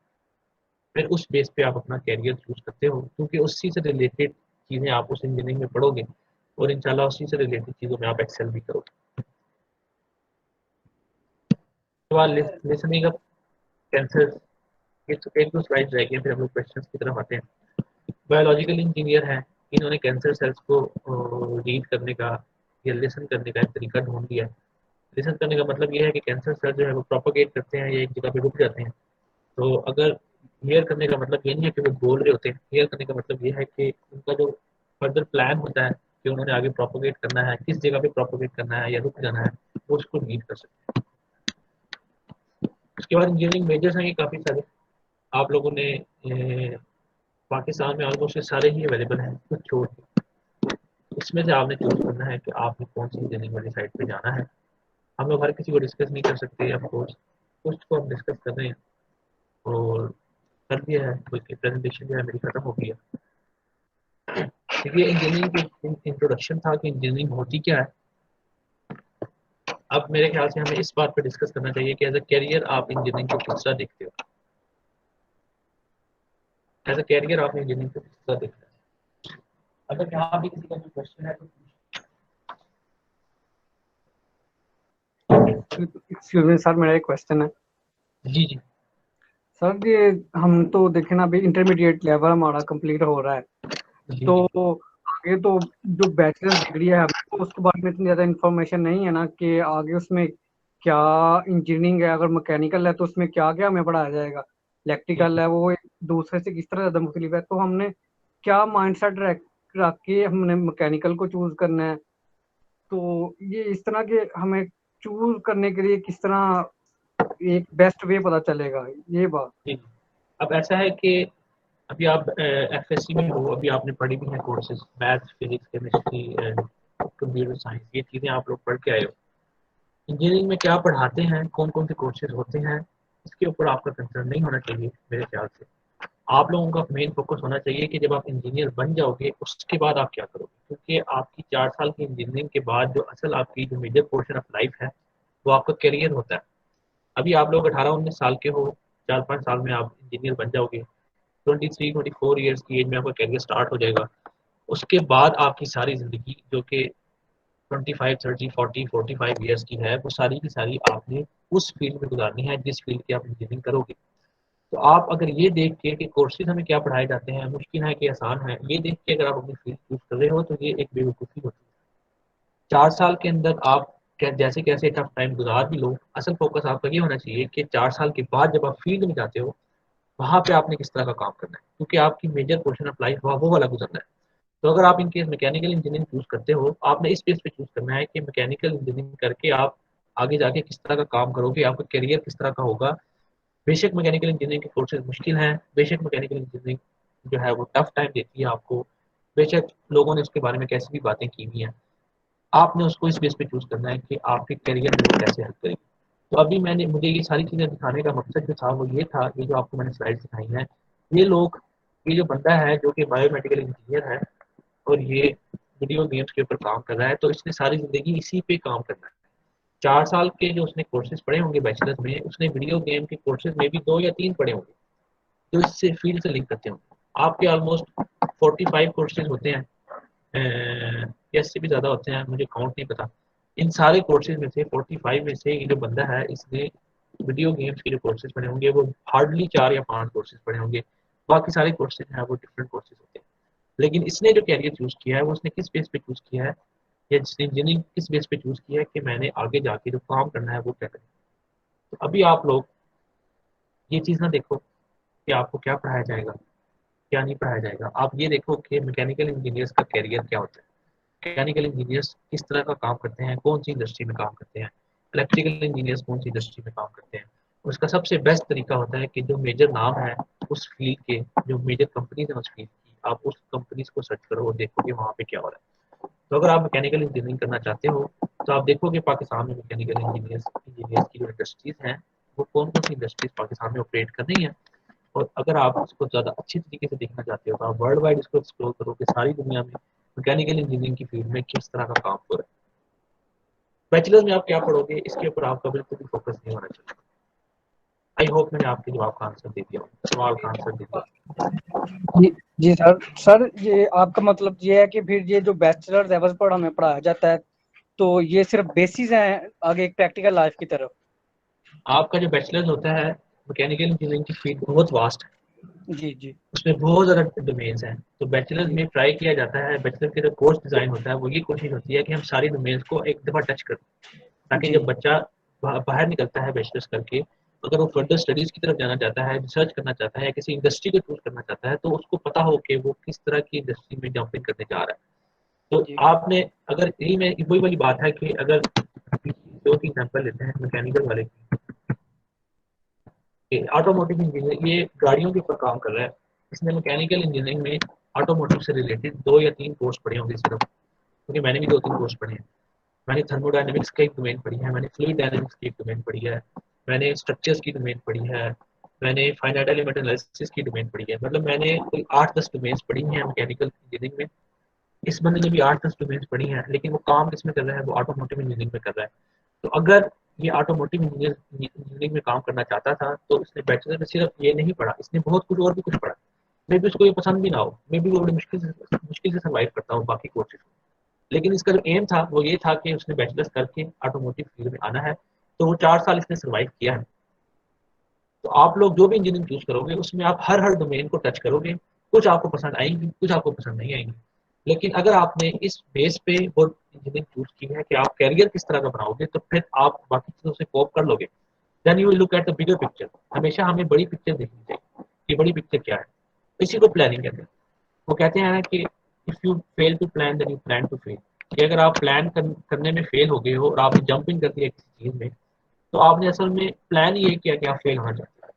[SPEAKER 2] फिर उस बेस पे आप अपना कैरियर चूज करते हो, क्योंकि उसी से रिलेटेड चीज़ें आप उस इंजीनियरिंग में पढ़ोगे, और इंशाल्लाह उसी से रिलेटेड चीज़ों में आप एक्सेल भी करोगे। तो लिसनिंग अप कैंसर, एक दो स्लाइड रह गए, फिर हम लोग क्वेश्चन की तरफ आते हैं। बायोलॉजिकल इंजीनियर हैं, इन्होंने कैंसर सेल्स को रीड करने का या लिसन करने का एक तरीका ढूंढ लिया। लिसन करने का मतलब ये है कि कैंसर सेल जो है वो प्रोपोगेट करते हैं या एक जगह पे रुक जाते हैं। तो अगर हियर करने का मतलब ये नहीं है कि वो बोल रहे होते हैं, हियर करने का मतलब ये है कि उनका जो फर्दर प्लान होता है कि उन्होंने आगे प्रोपोगेट करना है, किस जगह पे प्रोपोगेट करना है या रुक जाना है, वो उसको रीड कर सकते हैं। उसके बाद इंजीनियरिंग मेजर्स हैं काफ़ी सारे, आप लोगों ने पाकिस्तान में ऑलमोस्ट सारे ही अवेलेबल हैं, कुछ छोड़ के। इसमें से आपने चूज करना है कि आपने कौन सी इंजीनियरिंग वाली साइड पे जाना है। हम लोग हर किसी को डिस्कस नहीं कर सकते, ऑफ कोर्स कुछ को हम डिस्कस कर रहे हैं, और कर दिया है, बल्कि प्रेजेंटेशन जो है मेरी खत्म हो गई है। देखिए इंजीनियरिंग की इंट्रोडक्शन था कि इंजीनियरिंग होती क्या है। अब मेरे ख्याल से हमें इस बात पर डिस्कस करना चाहिए कि एज अ कैरियर आप इंजीनियरिंग को किस तरह देखते हो। एज अ कैरियर आपने इंजीनियरिंग को किस तरह देखा है? अगर यहाँ भी किसी का कोई क्वेश्चन है तो
[SPEAKER 4] एक्सक्यूज मी सर, मेरा एक क्वेश्चन है
[SPEAKER 2] जी जी
[SPEAKER 4] सर। ये हम तो देखे ना, अभी इंटरमीडिएट लेवल हमारा कंप्लीट हो रहा है,
[SPEAKER 2] जी
[SPEAKER 4] तो
[SPEAKER 2] जी
[SPEAKER 4] आगे तो जो बैचलर डिग्री है हमें तो उसके बारे में इतनी ज़्यादा इन्फॉर्मेशन नहीं है ना कि आगे उसमें क्या इंजीनियरिंग है, अगर मैकेनिकल है तो उसमें क्या क्या हमें पढ़ाया जाएगा, इलेक्ट्रिकल है वो एक दूसरे से किस तरह ज़्यादा मुख्तलिफ है, तो हमने क्या माइंडसेट रख रख के हमने मैकेनिकल को चूज करना है, तो ये इस तरह के हमें चूज करने के लिए किस तरह एक बेस्ट वे पता चलेगा, ये बात।
[SPEAKER 2] जी। अब ऐसा है कि अभी आप एफएससी में हो, अभी आपने पढ़ी भी हैं courses, math, physics, chemistry, computer science, ये चीज़ें आप लोग पढ़ के आए हो। इंजीनियरिंग में क्या पढ़ाते हैं, कौन कौन से कोर्सेज होते हैं, इसके ऊपर आपका कंसर्न नहीं होना चाहिए मेरे ख्याल से। आप लोगों का मेन फोकस होना चाहिए कि जब आप इंजीनियर बन जाओगे उसके बाद आप क्या करोगे, क्योंकि आपकी 4 साल की इंजीनियरिंग के बाद जो असल आपकी जो मेजर पोर्शन ऑफ लाइफ है वो आपका करियर होता है। अभी आप लोग 18-19 साल के हो, 4-5 साल में आप इंजीनियर बन जाओगे, 23-24 ईयर्स की एज में आपका करियर स्टार्ट हो जाएगा। उसके बाद आपकी सारी ज़िंदगी जो कि 25, 30, 40, 45 ईयर्स की है, वो सारी की सारी आपने उस फील्ड में गुजारनी है जिस फील्ड की आप इंजीनियरिंग करोगे। तो आप अगर ये देख के कि कोर्सेज हमें क्या पढ़ाए जाते हैं, मुश्किल है कि आसान है, ये देख के अगर आप अपनी फील्ड चूज कर रहे हो तो ये एक बेवकूफ़ी होती है। 4 साल के अंदर आप जैसे कैसे टफ टाइम गुजार भी लो, असल फोकस आपका ये होना चाहिए कि 4 साल के बाद जब आप फील्ड में जाते हो वहाँ पे आपने किस तरह का काम करना है, क्योंकि आपकी मेजर पोर्शन ऑफ लाइफ वो वाला गुजरना है। तो अगर आप इनकेस मैकेनिकल इंजीनियरिंग चूज करते हो, आपने इस बेस पे चूज करना है कि मैकेनिकल इंजीनियरिंग करके आप आगे जाके किस तरह का काम करोगे, आपका करियर किस तरह का होगा। बेशक मैकेनिकल इंजीनियरिंग के कोर्सेज मुश्किल हैं, बेशक मैकेनिकल इंजीनियरिंग जो है वो टफ टाइम देती है आपको, बेशक लोगों ने उसके बारे में कैसी भी बातें की हुई हैं, आपने उसको इस बेस पे चूज करना है कि आपके करियर में वो कैसे हेल्प करेगी। तो अभी मुझे ये सारी चीज़ें दिखाने का मकसद जो था वो ये था, ये जो आपको मैंने स्लाइड दिखाई हैं, ये लोग, ये जो बंदा है जो कि बायोमेडिकल इंजीनियर है और ये वीडियो गेम्स के ऊपर काम कर रहा है, तो इसने सारी ज़िंदगी इसी पे काम करना है। 4 साल के जो उसने कोर्सेज पढ़े होंगे बैचलर्स में, उसने वीडियो गेम के कोर्सेज में भी 2 या 3 पढ़े होंगे जो इससे फील्ड से लिंक करते होंगे। आपके ऑलमोस्ट 45 कोर्सेज होते हैं, या इससे भी ज़्यादा होते हैं, मुझे काउंट नहीं पता। इन सारे कोर्सेज में से 45 में से ये जो बंदा है इसने वीडियो गेम्स के जो कोर्सेज पढ़े होंगे वो हार्डली 4 या 5 कोर्सेज पढ़े होंगे, बाकी सारे कोर्सेज हैं वो डिफरेंट कोर्सेज होते हैं। लेकिन इसने जो कैरियर चूज किया है वो उसने किस बेस पे चूज किया है, या जिसने इंजीनियरिंग किस बेस पे चूज किया है कि मैंने आगे जाके जो काम करना है वो क्या करें। तो अभी आप लोग ये चीज़ ना देखो कि आपको क्या पढ़ाया जाएगा क्या नहीं पढ़ाया जाएगा, आप ये देखो कि मैकेनिकल इंजीनियर्स का कैरियर क्या होता है, मैकेनिकल इंजीनियर्स किस तरह का काम करते हैं, कौन सी इंडस्ट्री में काम करते हैं, इलेक्ट्रिकल इंजीनियर्स कौन सी इंडस्ट्री में काम करते हैं। उसका सबसे बेस्ट तरीका होता है कि जो मेजर नाम है उस फील्ड के, जो मेजर कंपनीज है उस फील्ड की, आप उस कंपनीज को सर्च करो और देखो कि वहाँ पे क्या हो रहा है। तो अगर आप मैकेनिकल इंजीनियरिंग करना चाहते हो तो आप देखोगे पाकिस्तान में मैकेनिकल इंजीनियर्स की जो इंडस्ट्रीज हैं वो कौन कौन सी इंडस्ट्रीज पाकिस्तान में ऑपरेट कर रही हैं। और अगर आप इसको ज़्यादा अच्छी तरीके से देखना चाहते हो तो आप वर्ल्ड वाइड इसको एक्सप्लोर करो कि सारी दुनिया में मैकेनिकल इंजीनियरिंग की फील्ड में किस तरह का काम हो रहा है। बैचलर्स में आप क्या पढ़ोगे इसके ऊपर आपका बिल्कुल भी फोकस नहीं होना चाहिए। आई होप मैंने आपके जवाब का आंसर दे दिया, सवाल का आंसर दे दिया।
[SPEAKER 4] जी जी सर। सर ये आपका मतलब ये है कि फिर ये जो बैचलर लेवल पर हमें पढ़ाया जाता है तो ये सिर्फ बेसिस हैं आगे एक प्रैक्टिकल लाइफ की तरफ।
[SPEAKER 2] आपका जो बैचलर्स होता है मैकेनिकल इंजीनियरिंग की फील्ड बहुत वास्ट है,
[SPEAKER 4] जी जी
[SPEAKER 2] उसमें बहुत ज़्यादा डोमेन्स हैं। तो बैचलर्स में ट्राई किया जाता है, बैचलर के जो कोर्स डिज़ाइन होता है वो ये कोशिश होती है कि हम सारी डोमेन्स को एक दफ़ा टच करें, ताकि
[SPEAKER 4] जी
[SPEAKER 2] जब बच्चा बाहर निकलता है बैचलर्स करके, अगर वो फर्दर स्टडीज़ की तरफ जाना चाहता है, रिसर्च करना चाहता है या किसी इंडस्ट्री को चूज करना चाहता है तो उसको पता हो कि वो किस तरह की इंडस्ट्री में जंपिंग करने जा रहा है। तो
[SPEAKER 4] जी
[SPEAKER 2] आपने अगर यही में वही वाली बात है कि अगर 2-3 एग्जाम्पल लेते हैं मैकेनिकल वाले की, ऑटोमोटिव इंजीनियर ये गाड़ियों के ऊपर काम कर रहा है, इसने मैकेनिकल इंजीनियरिंग में ऑटोमोटिव से रिलेटेड 2 या 3 कोर्स पढ़े होंगे सिर्फ, क्योंकि मैंने भी 2-3 कोर्स पढ़े हैं। मैंने थर्मोडायनेमिक्स का एक डोमेन पढ़ी है, मैंने फ्लूइड डायनेमिक्स की एक डोमेन पढ़ी है, मैंने स्ट्रक्चर्स की डोमेन पढ़ी है, मैंने फाइनाइट एलिमेंट एनालिसिस की डोमेन पढ़ी है। मतलब मैंने कोई 8-10 डोमेन्स पढ़ी हैं मैकेनिकल इंजीनियरिंग में। इस बंदे ने भी 8-10 डोमेन्स पढ़ी हैं, लेकिन वो काम किस में कर रहा है, वो ऑटोमोटिव इंजीनियरिंग में कर रहा है। तो अगर ये ऑटोमोटिव इंजीनियरिंग में काम करना चाहता था तो इसने बैचलर में सिर्फ ये नहीं पढ़ा, इसने बहुत कुछ और भी कुछ पढ़ा। मे बी उसको ये पसंद भी ना हो, मे बी वो बड़ी मुश्किल से सर्वाइव करता हो बाकी कोर्सेज को, लेकिन इसका जो एम था वो ये था कि उसने बैचलर्स करके ऑटोमोटिव फील्ड में आना है, तो वो 4 साल इसने सर्वाइव किया है। तो आप लोग जो भी इंजीनियरिंग चूज करोगे उसमें आप हर डोमेन को टच करोगे, कुछ आपको पसंद आएंगी, कुछ आपको पसंद नहीं आएंगी, लेकिन अगर आपने इस बेस पे वो इंजीनियरिंग चूज की है कि आप कैरियर किस तरह का बनाओगे, तो फिर आप बाकी चीज़ों से कोप कर लोगे। Then you will look at the bigger picture. हमेशा हमें बड़ी पिक्चर देखनी चाहिए कि बड़ी पिक्चर क्या है, इसी को प्लानिंग कहते हैं। वो कहते हैं ना कि if you fail to plan then you plan to fail, कि अगर आप प्लान करने में फेल हो गए हो और आपने जंपिंग कर दिया किसी चीज़ में, तो आपने असल में प्लान ये किया कि आप फेल होना चाहते हैं।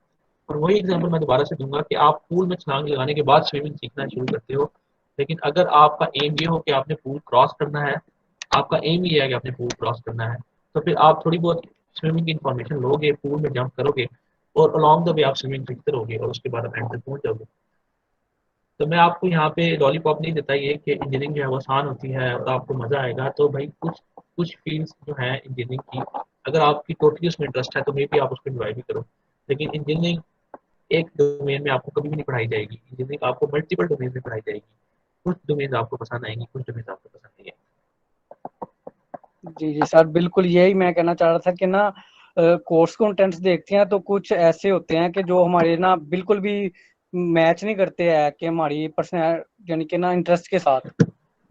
[SPEAKER 2] और वही एग्जांपल मैं दोबारा से दूंगा कि आप पूल में छलांग लगाने के बाद स्विमिंग सीखना शुरू करते हो, लेकिन अगर आपका एम ये हो कि आपने पूल क्रॉस करना है, आपका एम ये है कि आपने पूल क्रॉस करना है, तो फिर आप थोड़ी बहुत स्विमिंग की इन्फॉर्मेशन लोगे, पूल में जंप करोगे और अलॉन्ग द वे आप स्विमिंग सीखते रहोगे और उसके बाद आप एंड तक पहुंच जाओगे। तो मैं आपको यहाँ पे लॉलीपॉप नहीं देता ये कि इंजीनियरिंग जो है वो आसान होती है और आपको मज़ा आएगा। तो भाई कुछ कुछ फील्ड्स जो है इंजीनियरिंग की, अगर आपकी टोटली उसमें इंटरेस्ट है तो मे बी आप उसको एंजॉय भी करो, लेकिन इंजीनियरिंग एक डोमेन में आपको कभी भी नहीं पढ़ाई जाएगी। इंजीनियरिंग आपको मल्टीपल डोमेन में पढ़ाई जाएगी, कुछ डोमेन आपको पसंद आएंगी, कुछ डोमेन आपको पसंद नहीं
[SPEAKER 4] जी जी सर, बिल्कुल यही मैं कहना चाह रहा था कि ना कोर्स कंटेंट्स देखते हैं तो कुछ ऐसे होते हैं कि जो हमारे ना बिल्कुल भी मैच नहीं करते हैं कि हमारी पर्सनल यानी कि ना इंटरेस्ट के साथ। तो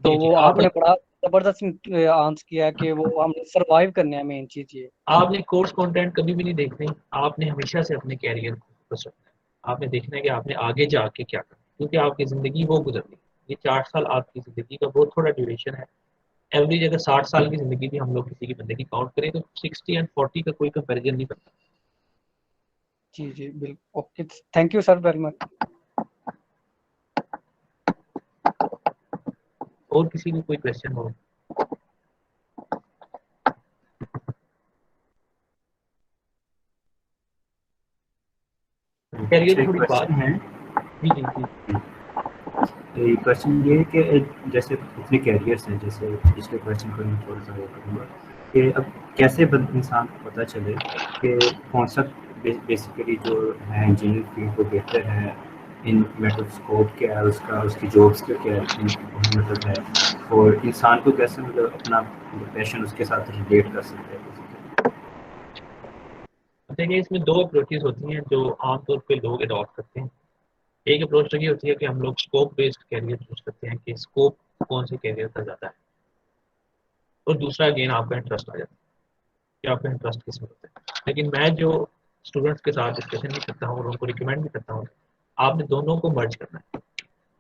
[SPEAKER 2] जी जी।
[SPEAKER 4] वो
[SPEAKER 2] आपने
[SPEAKER 4] आपने बड़ा जबरदस्त आंसर किया है कि वो हमने सरवाइव करने हैं, मेन चीज ये।
[SPEAKER 2] आपने कोर्स कंटेंट कभी भी नहीं देखने, आपने हमेशा से अपने कैरियर को फोकस रखना है। आपने देखना है कि आपने आगे जाके क्या करना है, क्योंकि आपकी ज़िंदगी वो गुजरनी है। ये 4 साल आपकी ज़िंदगी का बहुत थोड़ा ड्यूरेशन है। एवरेज अगर 60 साल की ज़िंदगी भी हम लोग किसी की बंदे की काउंट करें तो 60 एंड 40 का कोई कंपैरिजन नहीं बनता।
[SPEAKER 4] जी जी बिल्कुल, okay, thank you sir very much.
[SPEAKER 2] और किसी को कोई क्वेश्चन हो? कैरियर
[SPEAKER 3] अच्छा,
[SPEAKER 2] की
[SPEAKER 3] एक
[SPEAKER 2] थोड़ी बात।
[SPEAKER 3] क्वेश्चन है।
[SPEAKER 2] जी जी जी।
[SPEAKER 3] क्वेश्चन ये है कि जैसे इतने कैरियर्स हैं, जैसे पिछले क्वेश्चन को मैं थोड़ा सा वो करूँगा कि अब कैसे इंसान को पता चले कि कौन सा बेसिकली जो है इंजीनियरिंग फील्ड वो बेहतर है, इन मतलब स्कोप क्या है उसका, उसकी जॉब्स का क्या मतलब है, और इंसान को कैसे मतलब अपना पैशन उसके साथ रिलेट कर सकते हैं।
[SPEAKER 2] देखिए इसमें दो अप्रोचेज होती हैं जो आमतौर पे लोग अडॉप्ट करते हैं। एक अप्रोच तो ये होती है कि हम लोग स्कोप बेस्ड कैरियर चूज करते हैं कि स्कोप कौन से कैरियर का ज़्यादा है, और दूसरा अगेन आपका इंटरेस्ट आ जाता है कि आपका इंटरेस्ट किस में होता है। लेकिन मैं जो स्टूडेंट्स के साथ डिस्कशन भी करता हूँ और उनको रिकमेंड भी करता हूँ, आपने दोनों को मर्ज करना है।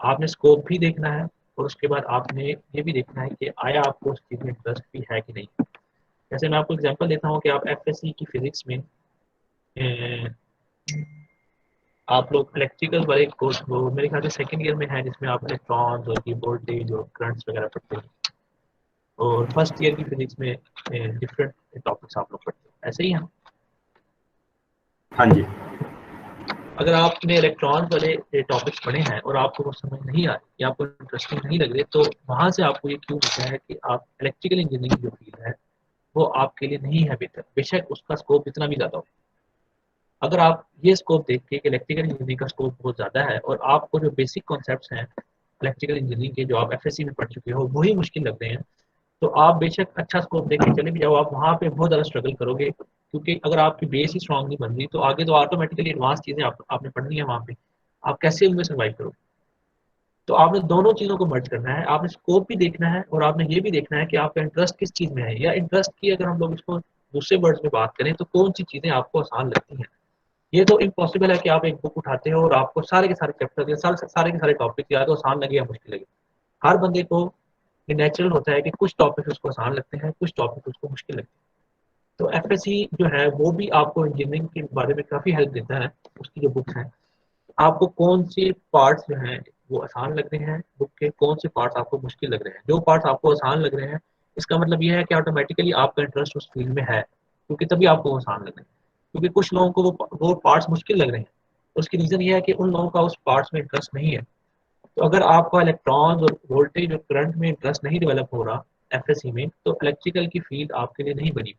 [SPEAKER 2] आपने स्कोप भी देखना है और उसके बाद आपने ये भी देखना है कि आया आपको उस चीज़ में इंटरेस्ट भी है कि नहीं। जैसे मैं आपको एग्जांपल देता हूँ कि आप एफएससी की फिजिक्स में आप लोग इलेक्ट्रिकल वाले कोर्स वो मेरे ख्याल से सेकंड ईयर में है, जिसमें आप इलेक्ट्रॉन्स और की वोल्टेज और करंट्स वगैरह पढ़ते हैं, और फर्स्ट ईयर की फिजिक्स में डिफरेंट टॉपिक्स आप लोग पढ़ते हैं, ऐसे ही हैं।
[SPEAKER 3] हाँ जी।
[SPEAKER 2] अगर आपने इलेक्ट्रॉन्स वाले टॉपिक्स पढ़े हैं और आपको वो समझ नहीं आ रही या आपको इंटरेस्टिंग नहीं लग रहे, तो वहाँ से आपको ये क्यों लगता है कि आप इलेक्ट्रिकल इंजीनियरिंग जो फील्ड है वो आपके लिए नहीं है बेहतर, बेशक उसका स्कोप इतना भी ज़्यादा हो। अगर आप ये स्कोप देख के कि इलेक्ट्रिकल इंजीनियरिंग का स्कोप बहुत ज़्यादा है और आपको जो बेसिक कॉन्सेप्ट्स हैं इलेक्ट्रिकल इंजीनियरिंग के जो आप एफएससी में पढ़ चुके हो वही मुश्किल लग रहे हैं, तो आप बेशक अच्छा स्कोप देख के चले भी जाओ, आप वहाँ पे बहुत ज़्यादा स्ट्रगल करोगे, क्योंकि अगर आपकी बेस ही स्ट्रांग नहीं बन रही तो आगे तो ऑटोमेटिकली एडवांस चीज़ें आपने पढ़नी है वहाँ पे, आप कैसे उनमें सर्वाइव करोगे। तो आपने दोनों चीज़ों को मर्ज करना है, आपने स्कोप भी देखना है और आपने ये भी देखना है कि आपका इंटरेस्ट किस चीज़ में है, या इंटरेस्ट की अगर हम लोग इसको दूसरे वर्ड्स में बात करें तो कौन सी चीज़ें आपको आसान लगती हैं। ये तो इम्पॉसिबल है कि आप एक बुक उठाते हो और आपको सारे के सारे चैप्टर या सारे के सारे टॉपिक या तो आसान लगे या मुश्किल लगे। हर बंदे को ये नेचुरल होता है कि कुछ टॉपिक उसको आसान लगते हैं, कुछ टॉपिक उसको मुश्किल लगते हैं। तो एफएससी जो है वो भी आपको इंजीनियरिंग के बारे में काफ़ी हेल्प देता है, उसकी जो बुक्स हैं आपको कौन से पार्ट्स जो हैं वो आसान लग रहे हैं, बुक के कौन से पार्ट्स आपको मुश्किल लग रहे हैं। जो पार्ट्स आपको आसान लग रहे हैं इसका मतलब ये है कि ऑटोमेटिकली आपका इंटरेस्ट उस फील्ड में है, क्योंकि तभी आपको वो आसान लग रहे हैं। क्योंकि कुछ लोगों को वो पार्ट्स मुश्किल लग रहे हैं, उसकी रीज़न ये है कि उन लोगों का उस पार्ट्स में इंटरेस्ट नहीं है। तो अगर आपका इलेक्ट्रॉन्स और वोल्टेज और करंट में इंटरेस्ट नहीं डेवलप हो रहा एफएससी में, तो इलेक्ट्रिकल की फील्ड आपके लिए नहीं बनी।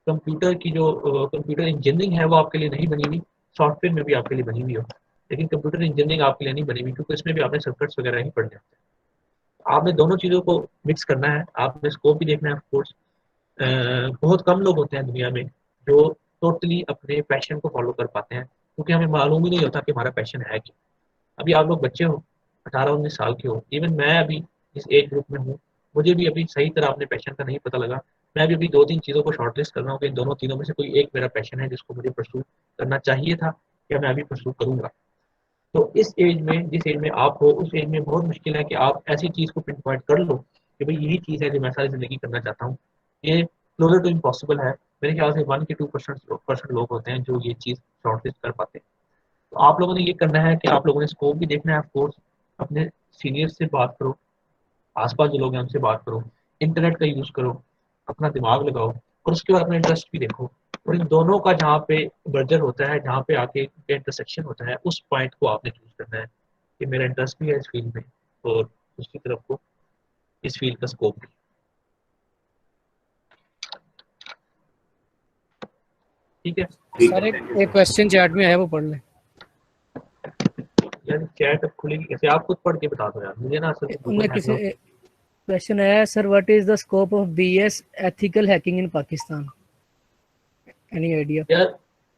[SPEAKER 2] कंप्यूटर की जो कंप्यूटर इंजीनियरिंग है वो आपके लिए नहीं बनी हुई, सॉफ्टवेयर में भी आपके लिए बनी हुई हो, लेकिन कंप्यूटर इंजीनियरिंग आपके लिए नहीं बनी हुई, क्योंकि इसमें भी आपने सर्किट्स वगैरह ही पढ़ने होते हैं। आपने दोनों चीज़ों को मिक्स करना है, आपने स्कोप भी देखना है ऑफ कोर्स। बहुत कम लोग होते हैं दुनिया में जो टोटली अपने पैशन को फॉलो कर पाते हैं, क्योंकि हमें मालूम ही नहीं होता कि हमारा पैशन है क्या। अभी आप लोग बच्चे हो, 18-19 साल के हो, इवन मैं अभी इस एज ग्रुप में हूँ, मुझे भी अभी सही तरह अपने पैशन का नहीं पता लगा। मैं भी अभी 2-3 चीज़ों को शॉर्टलिस्ट कर रहा हूँ कि इन दोनों तीनों में से कोई एक मेरा पैशन है जिसको मुझे परस्यू करना चाहिए था, या मैं अभी परस्यू करूँगा। तो इस एज में, जिस एज में आप हो, उस एज में बहुत मुश्किल है कि आप ऐसी चीज़ को पिन पॉइंट कर लो कि भाई यही चीज़ है जो मैं सारी ज़िंदगी करना चाहता हूँ। ये क्लोजर टू इम्पॉसिबल है। मेरे ख्याल से 1 के 2% लोग होते हैं जो ये चीज़ शॉर्टलिस्ट कर पाते हैं। तो आप लोगों ने ये करना है कि आप लोगों ने स्कोप भी देखना है ऑफ कोर्स, अपने सीनियर्स से बात करो, आसपास जो लोग हैं उनसे बात करो, इंटरनेट का यूज़ करो, अपना दिमाग लगाओ, और उसके बाद अपना इंटरेस्ट भी देखो। और इन दोनों का जहाँ पे बर्जर होता है, जहाँ पे आके इंटरसेक्शन होता है, उस पॉइंट को आपने चूज करना है कि मेरा इंटरेस्ट भी है इस फील्ड में, और उसकी तरफ को इस फील्ड का स्कोप भी। ठीक है
[SPEAKER 3] ठीक
[SPEAKER 1] सर
[SPEAKER 3] है,
[SPEAKER 1] एक
[SPEAKER 3] थैंक यू
[SPEAKER 1] एक
[SPEAKER 3] सर।
[SPEAKER 1] क्वेश्चन चैट में है, वो पढ़ लें।
[SPEAKER 2] यार, चैट अब खुलेगी कैसे? आप खुद पढ़ के बता दो यार मुझे ना, असल में
[SPEAKER 1] उनमें
[SPEAKER 2] गूगल
[SPEAKER 1] किसी
[SPEAKER 2] हैंग
[SPEAKER 1] क्वेश्चन है, sir what is the scope of BS ethical hacking in Pakistan, any idea?
[SPEAKER 2] यार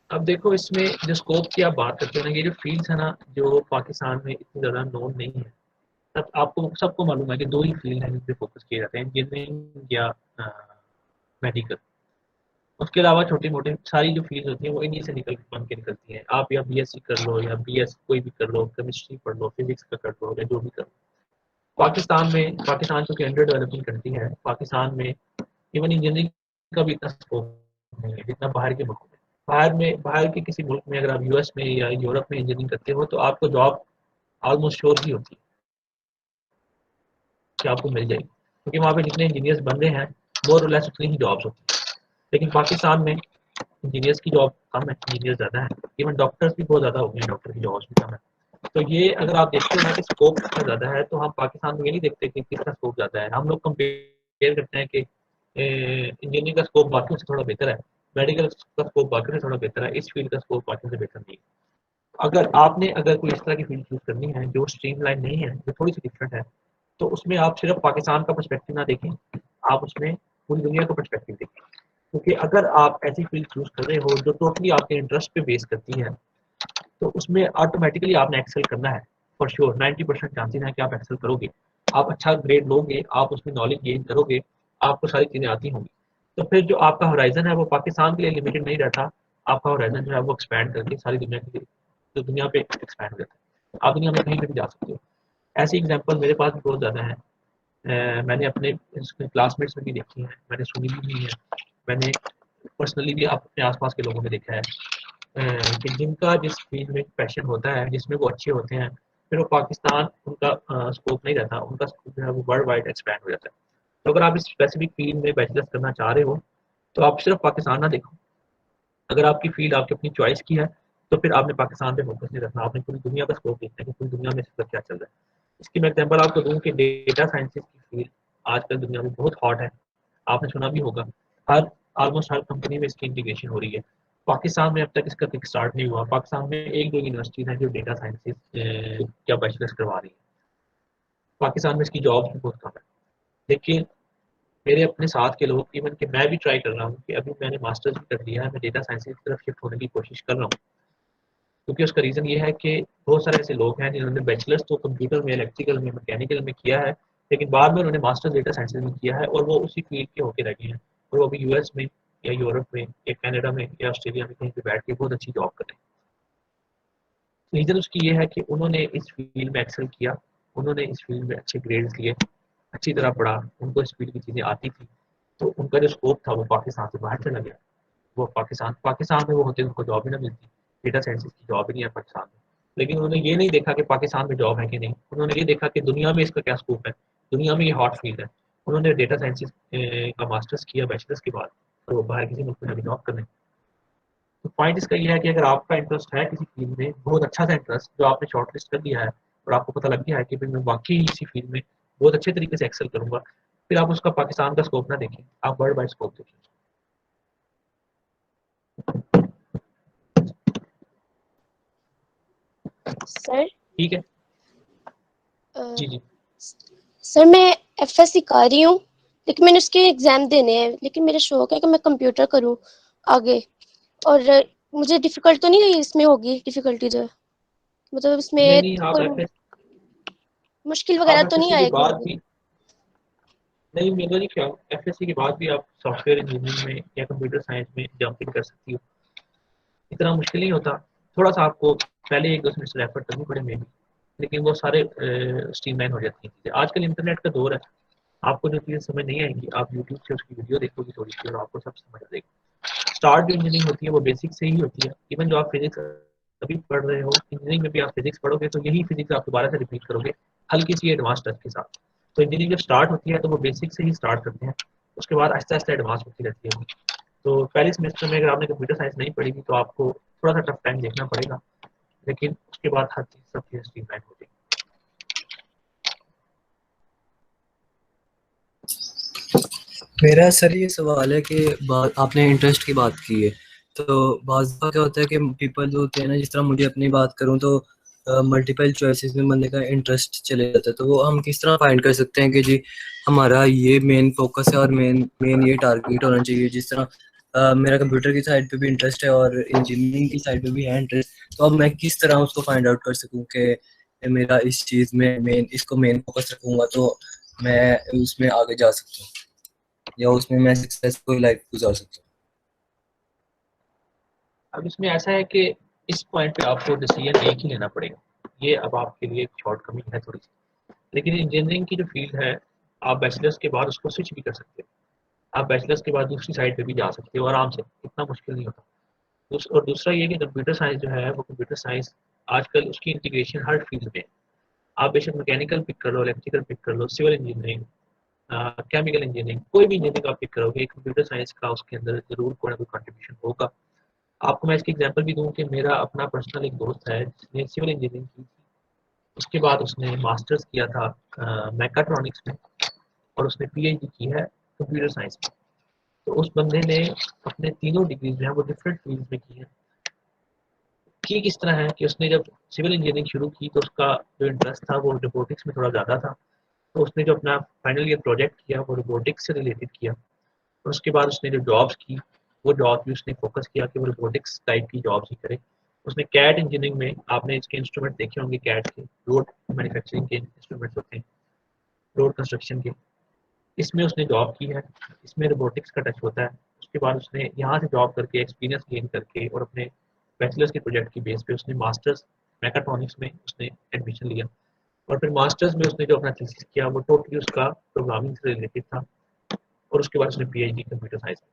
[SPEAKER 2] अब देखो, इसमें जो स्कोप की आप बात करते हो ना, ये जो फील्ड्स है ना, जो पाकिस्तान में इतनी ज़्यादा नोन नहीं है। तब आपको सबको मालूम है कि 2 ही फील्ड हैं जिन पे फोकस किए जाते हैं, इंजीनियरिंग या मेडिकल। उसके अलावा छोटी मोटी सारी जो फील्ड होती हैं वो इन्हीं से बन के निकलती हैं। आप या बीएससी कर लो, या बीएस कोई भी कर लो, केमिस्ट्री पढ़ लो, फिजिक्स का कर लो, या जो भी कर लो। पाकिस्तान चूँकि अंडर डेवलपिंग कंट्री है, पाकिस्तान में इवन इंजीनियरिंग का भी इतना स्कोप नहीं है जितना बाहर के मुल्कों में। बाहर के किसी मुल्क में अगर आप यूएस में या यूरोप में इंजीनियरिंग करते हो तो आपको जॉब ऑलमोस्ट श्योर ही होती है कि आपको मिल जाएगी, क्योंकि वहाँ पे जितने इंजीनियर्स बन रहे हैं मोर और लेस उतनी ही जॉब्स होती है। लेकिन पाकिस्तान में इंजीनियर्स की जॉब कम है, इंजीनियर्स ज़्यादा है, इवन डॉक्टर्स भी बहुत ज़्यादा हो गए हैं, डॉक्टर की जॉब्स भी कम है। तो ये अगर आप देखते हो ना कि स्कोप कितना ज़्यादा है, तो हम पाकिस्तान में ये नहीं देखते कि कितना स्कोप ज़्यादा है। हम लोग कंपेयर करते हैं कि इंजीनियरिंग का स्कोप बाकियों से थोड़ा बेहतर है, मेडिकल का स्कोप बाकियों से थोड़ा बेहतर है, इस फील्ड का स्कोप बाकियों से बेहतर नहीं है। अगर कोई इस तरह की फील्ड चूज करनी है जो स्ट्रीमलाइन नहीं है, जो थोड़ी सी डिफरेंट है, तो उसमें आप सिर्फ पाकिस्तान का पर्सपेक्टिव ना देखें, आप उसमें पूरी दुनिया का पर्सपेक्टिव देखें। क्योंकि अगर आप ऐसी फील्ड चूज कर रहे हो जो टोटली आपके इंटरेस्ट पे बेस करती है, तो उसमें ऑटोमेटिकली आपने एक्सेल करना है। फॉर श्योर 90% चांसेस है कि आप एक्सेल करोगे, आप अच्छा ग्रेड लोगे, आप उसमें नॉलेज गेन करोगे, आपको सारी चीज़ें आती होंगी। तो फिर जो आपका होराइजन है वो पाकिस्तान के लिए लिमिटेड नहीं रहता, आपका होराइजन जो है वो एक्सपैंड करके सारी दुनिया के लिए, तो दुनिया पे एक्सपैंड करता है। आप दुनिया में कहीं पर भी जा सकते हो। ऐसी एग्जाम्पल मेरे पास भी बहुत ज़्यादा है। मैंने अपने क्लासमेट्स में भी देखी है, मैंने सुनी भी हुई है, मैंने पर्सनली भी अपने आसपास के लोगों में देखा है कि जिनका जिस फील्ड में पैशन होता है, जिसमें वो अच्छे होते हैं, फिर वो पाकिस्तान उनका स्कोप नहीं रहता, उनका स्कोप जो है वो वर्ल्ड वाइड एक्सपैंड हो जाता है। तो अगर आप इस स्पेसिफिक फील्ड में बैचलर्स करना चाह रहे हो, तो आप सिर्फ पाकिस्तान ना देखो। अगर आपकी फील्ड आपकी अपनी चॉइस की है, तो फिर आपने पाकिस्तान पे फोकस नहीं रखना, आपने पूरी दुनिया का स्कोप देखना है कि पूरी दुनिया में इस वक्त क्या चल रहा है। इसकी मैं एग्जाम्पल आपको दूँ कि डेटा साइंसेज की फील्ड आजकल दुनिया में बहुत हॉट है, आपने सुना भी होगा। हर ऑलमोस्ट हर कंपनी में इसकी इंटीग्रेशन हो रही है। पाकिस्तान में अब तक इसका किक स्टार्ट नहीं हुआ। पाकिस्तान में 1-2 यूनिवर्सिटीज़ हैं जो डेटा साइंसेज या बैचलर्स करवा रही है। पाकिस्तान में इसकी जॉब्स भी बहुत कम है। लेकिन मेरे अपने साथ के लोग, इवन कि मैं भी ट्राई कर रहा हूँ कि अभी मैंने मास्टर्स भी कर लिया है, मैं डेटा साइंसेज की तरफ शिफ्ट होने की कोशिश कर रहा हूँ। क्योंकि उसका रीज़न ये है कि बहुत सारे ऐसे लोग हैं जिन्होंने बैचलर्स तो कंप्यूटर में, इलेक्ट्रिकल में, मैकेनिकल में किया है, लेकिन बाद में उन्होंने मास्टर्स डेटा साइंसेज में किया है और वो उसी फील्ड के होके रह गए हैं, और वो अभी यूएस में या यूरोप में या कनाडा में या ऑस्ट्रेलिया में कहीं पे बैठ के बहुत अच्छी जॉब कर रहे हैं। रीज़न उसकी ये है कि उन्होंने इस फील्ड में एक्सेल किया, उन्होंने इस फील्ड में अच्छे ग्रेड्स लिए, अच्छी तरह पढ़ा, उनको इस फील्ड की चीज़ें आती थी, तो उनका जो स्कोप था वो पाकिस्तान से बाहर चला गया। वो पाकिस्तान में वो होते उनको जॉब ही ना मिलती, डेटा साइंसेज की जॉब ही नहीं है पाकिस्तान में। लेकिन उन्होंने ये नहीं देखा कि पाकिस्तान में जॉब है कि नहीं, उन्होंने ये देखा कि दुनिया में इसका क्या स्कोप है, दुनिया में ये हॉट फील्ड है। उन्होंने डेटा साइंसेज का मास्टर्स किया बैचलर्स के बाद, और वो बाहर किसी मुल्क में जॉब करने। तो पॉइंट इसका ये है कि अगर आपका इंटरेस्ट है किसी फील्ड में, बहुत अच्छा सा इंटरेस्ट जो आपने शॉर्ट लिस्ट कर दिया है, और आपको पता लग गया है कि भाई मैं वाकई इसी फील्ड में बहुत अच्छे तरीके से एक्सेल करूंगा, फिर आप उसका पाकिस्तान का स्कोप ना देखें, आप वर्ल्ड वाइड स्कोप देखें।
[SPEAKER 5] सर
[SPEAKER 2] ठीक है
[SPEAKER 5] अ,
[SPEAKER 2] जी जी।
[SPEAKER 5] सर मैं एफएससी कर रही हूँ, लेकिन मैंने उसके एग्जाम देने हैं, लेकिन मेरा शौक है कि मैं कंप्यूटर करूँ आगे। और मुझे डिफिकल्ट तो नहीं इसमें होगी, डिफिकल्टी जो है मतलब
[SPEAKER 2] नहीं
[SPEAKER 5] इसमें
[SPEAKER 2] नहीं,
[SPEAKER 5] कोई मुश्किल वगैरह
[SPEAKER 2] आप
[SPEAKER 5] तो नहीं
[SPEAKER 2] एफएससी के
[SPEAKER 5] आएगी
[SPEAKER 2] बाद
[SPEAKER 5] होगी?
[SPEAKER 2] भी, नहीं मेरा नहीं ख्याल, एफएससी के बाद भी आप सॉफ्टवेयर इंजीनियरिंग में या कंप्यूटर साइंस में जंपिंग कर सकती हो, इतना मुश्किल नहीं होता। थोड़ा सा आपको पहले 1-2 सेमेस्टर एफर्ट करनी पड़े मे भी, लेकिन वो सारे स्ट्रीमलाइन हो जाती हैं चीज़ें। आजकल इंटरनेट का दौर है, आपको जो चीज़ें समझ नहीं आएंगी आप यूट्यूब से उसकी वीडियो देखोगे थोड़ी सी और आपको सब समझ आ जाएगी। स्टार्ट जो इंजीनियरिंग होती है वो बेसिक से ही होती है। इवन जो आप फिजिक्स अभी पढ़ रहे हो, इंजीनियरिंग में भी आप फिजिक्स पढ़ोगे तो यही फिजिक्स आप दोबारा से रिपीट करोगे हल्की सी एडवांस टच के साथ। तो इंजीनियरिंग जब स्टार्ट होती है तो वो बेसिक से ही स्टार्ट करते हैं, उसके बाद आहिस्ता आहिस्ता एडवांस होती रहती है। तो पहले सेमेस्टर में अगर आपने कंप्यूटर साइंस नहीं पढ़ी तो आपको थोड़ा सा टफ टाइम देखना पड़ेगा, लेकिन उसके बाद हर चीज़ सब चीज़ स्ट्रीमलाइन हो जाएगी।
[SPEAKER 6] मेरा सर ये सवाल है कि आपने इंटरेस्ट की बात की है, तो बाज़ दफ़ा क्या होता है कि पीपल जो होते हैं ना, जिस तरह मुझे अपनी बात करूं तो मल्टीपल चॉइसेस में बंदे का इंटरेस्ट चले जाता है, तो वो हम किस तरह फाइंड कर सकते हैं कि जी हमारा ये मेन फोकस है और मेन मेन ये टारगेट होना चाहिए। जिस तरह मेरा कंप्यूटर की साइड पे भी इंटरेस्ट है और इंजीनियरिंग की साइड पे भी है इंटरेस्ट, तो अब मैं किस तरह उसको फाइंड आउट कर सकूं कि मेरा इस चीज़ में इसको मेन फोकस रखूंगा तो मैं उसमें आगे जा सकता हूँ या उसमें मैं सक्सेसफुल लाइफ गुजार सकता हूँ।
[SPEAKER 2] अब इसमें ऐसा है कि इस पॉइंट पे आपको डिसीजन एक ही लेना पड़ेगा, ये अब आपके लिए एक शॉर्टकमिंग है थोड़ी सी। लेकिन इंजीनियरिंग की जो फील्ड है, आप बैचलर्स के बाद उसको स्विच भी कर सकते हो, आप बैचलर्स के बाद दूसरी साइड पे भी जा सकते हो आराम से, इतना मुश्किल नहीं होता। और दूसरा ये कि कंप्यूटर साइंस जो है वो कंप्यूटर साइंस आजकल उसकी इंटीग्रेशन हर फील्ड में है। आप बेशक मैकेनिकल पिक कर लो, इलेक्ट्रिकल पिक कर लो, सिविल इंजीनियरिंग, केमिकल इंजीनियरिंग, कोई भी इंजीनियरिंग आप पिक करोगे कंप्यूटर साइंस का उसके अंदर जरूर कोई ना कोई कंट्रीब्यूशन होगा। आपको मैं इसकी एग्जांपल भी दूं कि मेरा अपना पर्सनल एक दोस्त है जिसने सिविल इंजीनियरिंग की थी, उसके बाद उसने मास्टर्स किया था मैकाट्रॉनिक्स में और उसने पीएचडी की है कंप्यूटर साइंस में। तो उस बंदे ने अपने तीनों डिग्री जो है वो डिफरेंट फील्ड में की है। ठीक इस तरह है कि उसने जब सिविल इंजीनियरिंग शुरू की तो उसका जो इंटरेस्ट था वो रोबोटिक्स में थोड़ा ज़्यादा था, तो उसने जो अपना फाइनल ईयर प्रोजेक्ट किया वो रोबोटिक्स से रिलेटेड किया। और उसके बाद उसने जो जॉब्स की वो जॉब भी उसने फोकस किया कि वो रोबोटिक्स टाइप की जॉब्स ही करे। उसने कैड इंजीनियरिंग में, आपने इसके इंस्ट्रूमेंट देखे होंगे कैड के, रोड मैन्युफैक्चरिंग के इंस्ट्रूमेंट्स होते हैं, रोड कंस्ट्रक्शन के, इसमें उसने जॉब की है, इसमें रोबोटिक्स का टच होता है। उसके बाद उसने यहाँ से जॉब करके एक्सपीरियंस गेन करके और अपने बैचलर्स के प्रोजेक्ट की बेस पे उसने मास्टर्स मैकाट्रॉनिक्स में उसने एडमिशन लिया। और फिर मास्टर्स में उसने जो अपना थीसिस किया वो टोटली उसका प्रोग्रामिंग से रिलेटेड था। और उसके बाद उसने पीएचडी कंप्यूटर साइंस में।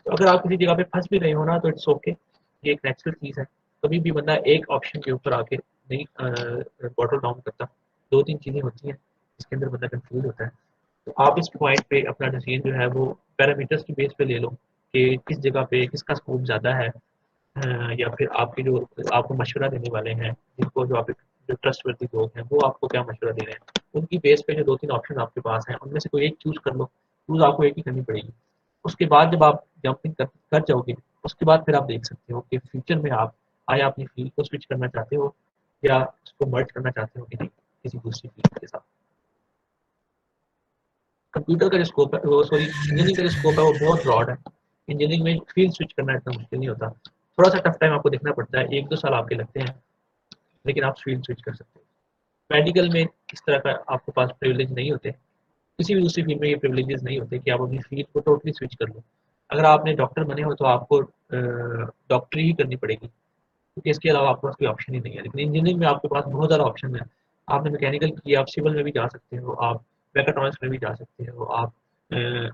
[SPEAKER 2] तो अगर आप किसी जगह पे फंस भी रहे हो ना तो इट्स ओके, ये एक नेचुरल चीज़ है। कभी भी बंदा एक ऑप्शन के ऊपर आके नहीं बॉटल डाउन करता, 2-3 चीज़ें होती हैं जिसके अंदर बंदा कंफ्यूज होता है। तो आप इस पॉइंट पे अपना डिसीजन जो है वो पैरामीटर्स की बेस पे ले लो कि किस जगह पे किसका स्कोप ज़्यादा है, या फिर आपके जो आपको मशवरा देने वाले हैं, जिनको जो आप जो ट्रस्टवर्दी लोग हैं वो आपको क्या मशवरा दे रहे हैं, उनकी बेस पे जो 2-3 ऑप्शन आपके पास हैं उनमें से कोई एक चूज़ कर लो। चूज़ आपको एक ही करनी पड़ेगी। उसके बाद जब आप जंपिंग कर जाओगे उसके बाद फिर आप देख सकते हो कि फ्यूचर में आप आया अपनी फील्ड को स्विच करना चाहते हो या उसको मर्ज करना चाहते हो कि नहीं किसी दूसरी फील्ड के साथ। कंप्यूटर का जो स्कोप है वो, सॉरी, इंजीनियरिंग का जो स्कोप है वो बहुत ब्रॉड है। इंजीनियरिंग में फील्ड स्विच करना इतना मुश्किल नहीं होता, थोड़ा सा टफ टाइम आपको देखना पड़ता है, 1-2 साल आपके लगते हैं, लेकिन आप फील्ड स्विच कर सकते हो। मेडिकल में इस तरह का आपके पास प्रिविलेज नहीं होते, किसी भी दूसरी फील्ड में ये प्रिविलेजेस नहीं होते कि आप अपनी फील्ड को टोटली स्विच कर लो। अगर आपने डॉक्टर बने हो तो आपको डॉक्टरी ही करनी पड़ेगी, क्योंकि इसके अलावा आपके पास कोई ऑप्शन ही नहीं है। लेकिन इंजीनियरिंग में आपके पास बहुत ज़्यादा ऑप्शन है। आपने मैकेनिकल किया, आप सिविल में भी जा सकते हो, आप मैकाट्रॉनिक्स में भी जा सकते हो, आप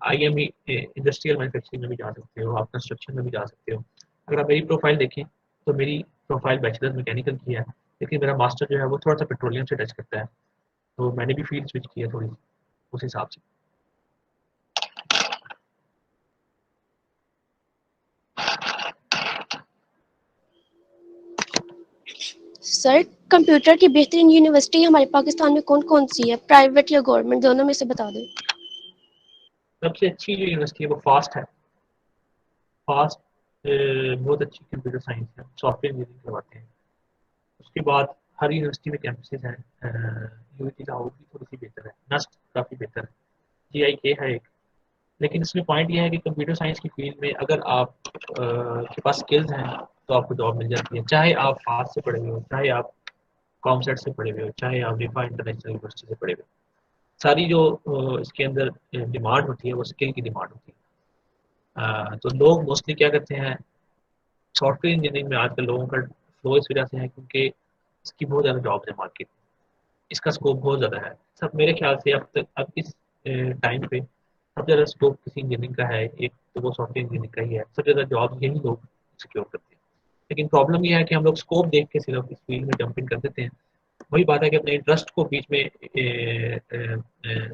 [SPEAKER 2] आईएमई इंडस्ट्रियल मैन्युफैक्चरिंग में भी जा सकते हो, आप कंस्ट्रक्शन में भी जा सकते हो। अगर आप मेरी प्रोफाइल देखें तो मेरी प्रोफाइल बैचलर मैकेनिकल की है, लेकिन मेरा मास्टर जो है वो थोड़ा सा पेट्रोलियम से टच करता है, तो मैंने भी फील्ड स्विच की है थोड़ी उस हिसाब से।
[SPEAKER 5] सर कंप्यूटर की बेहतरीन यूनिवर्सिटी हमारे पाकिस्तान में कौन कौन सी है, प्राइवेट या गवर्नमेंट, दोनों में से बता दें।
[SPEAKER 2] सबसे अच्छी जो यूनिवर्सिटी है वो फास्ट है, फास्ट बहुत अच्छी कंप्यूटर साइंस है, सॉफ्टवेयर इंजीनियरिंग करवाते हैं। उसके बाद हर यूनिवर्सिटी में कैंपसेस हैं, यूनिटी लाहौर की थोड़ी सी बेहतर है, नस्ट काफ़ी बेहतर है, GIK है एक। लेकिन इसमें पॉइंट ये है कि कंप्यूटर साइंस की फील्ड में अगर आप के पास स्किल्स हैं तो आपको जॉब मिल जाती है, चाहे आप फास्ट से पढ़े हुए हो, चाहे आप कॉमसेट से पढ़े हुए हो, चाहे आप रिफा इंटरनेशनल यूनिवर्सिटी से पढ़े हुए हो। सारी जो इसके अंदर डिमांड होती है वो स्किल की डिमांड होती है। तो लोग मोस्टली क्या करते हैं, सॉफ्टवेयर इंजीनियरिंग में आजकल लोगों का फ्लो इस वजह से है क्योंकि इसकी बहुत ज़्यादा जॉब है मार्केट, इसका स्कोप बहुत ज़्यादा है। सब मेरे ख्याल से अब तक अब इस टाइम पे सबसे ज़्यादा स्कोप किसी इंजीनियरिंग का है, एक तो वो सॉफ्टवेयर इंजीनियरिंग का ही है, सबसे ज़्यादा जॉब यही लोग सिक्योर करते हैं। लेकिन प्रॉब्लम ये है कि हम लोग स्कोप देख के सिर्फ इस फील्ड में जंपिंग कर देते हैं। वही बात है कि अपने इंटरेस्ट को बीच में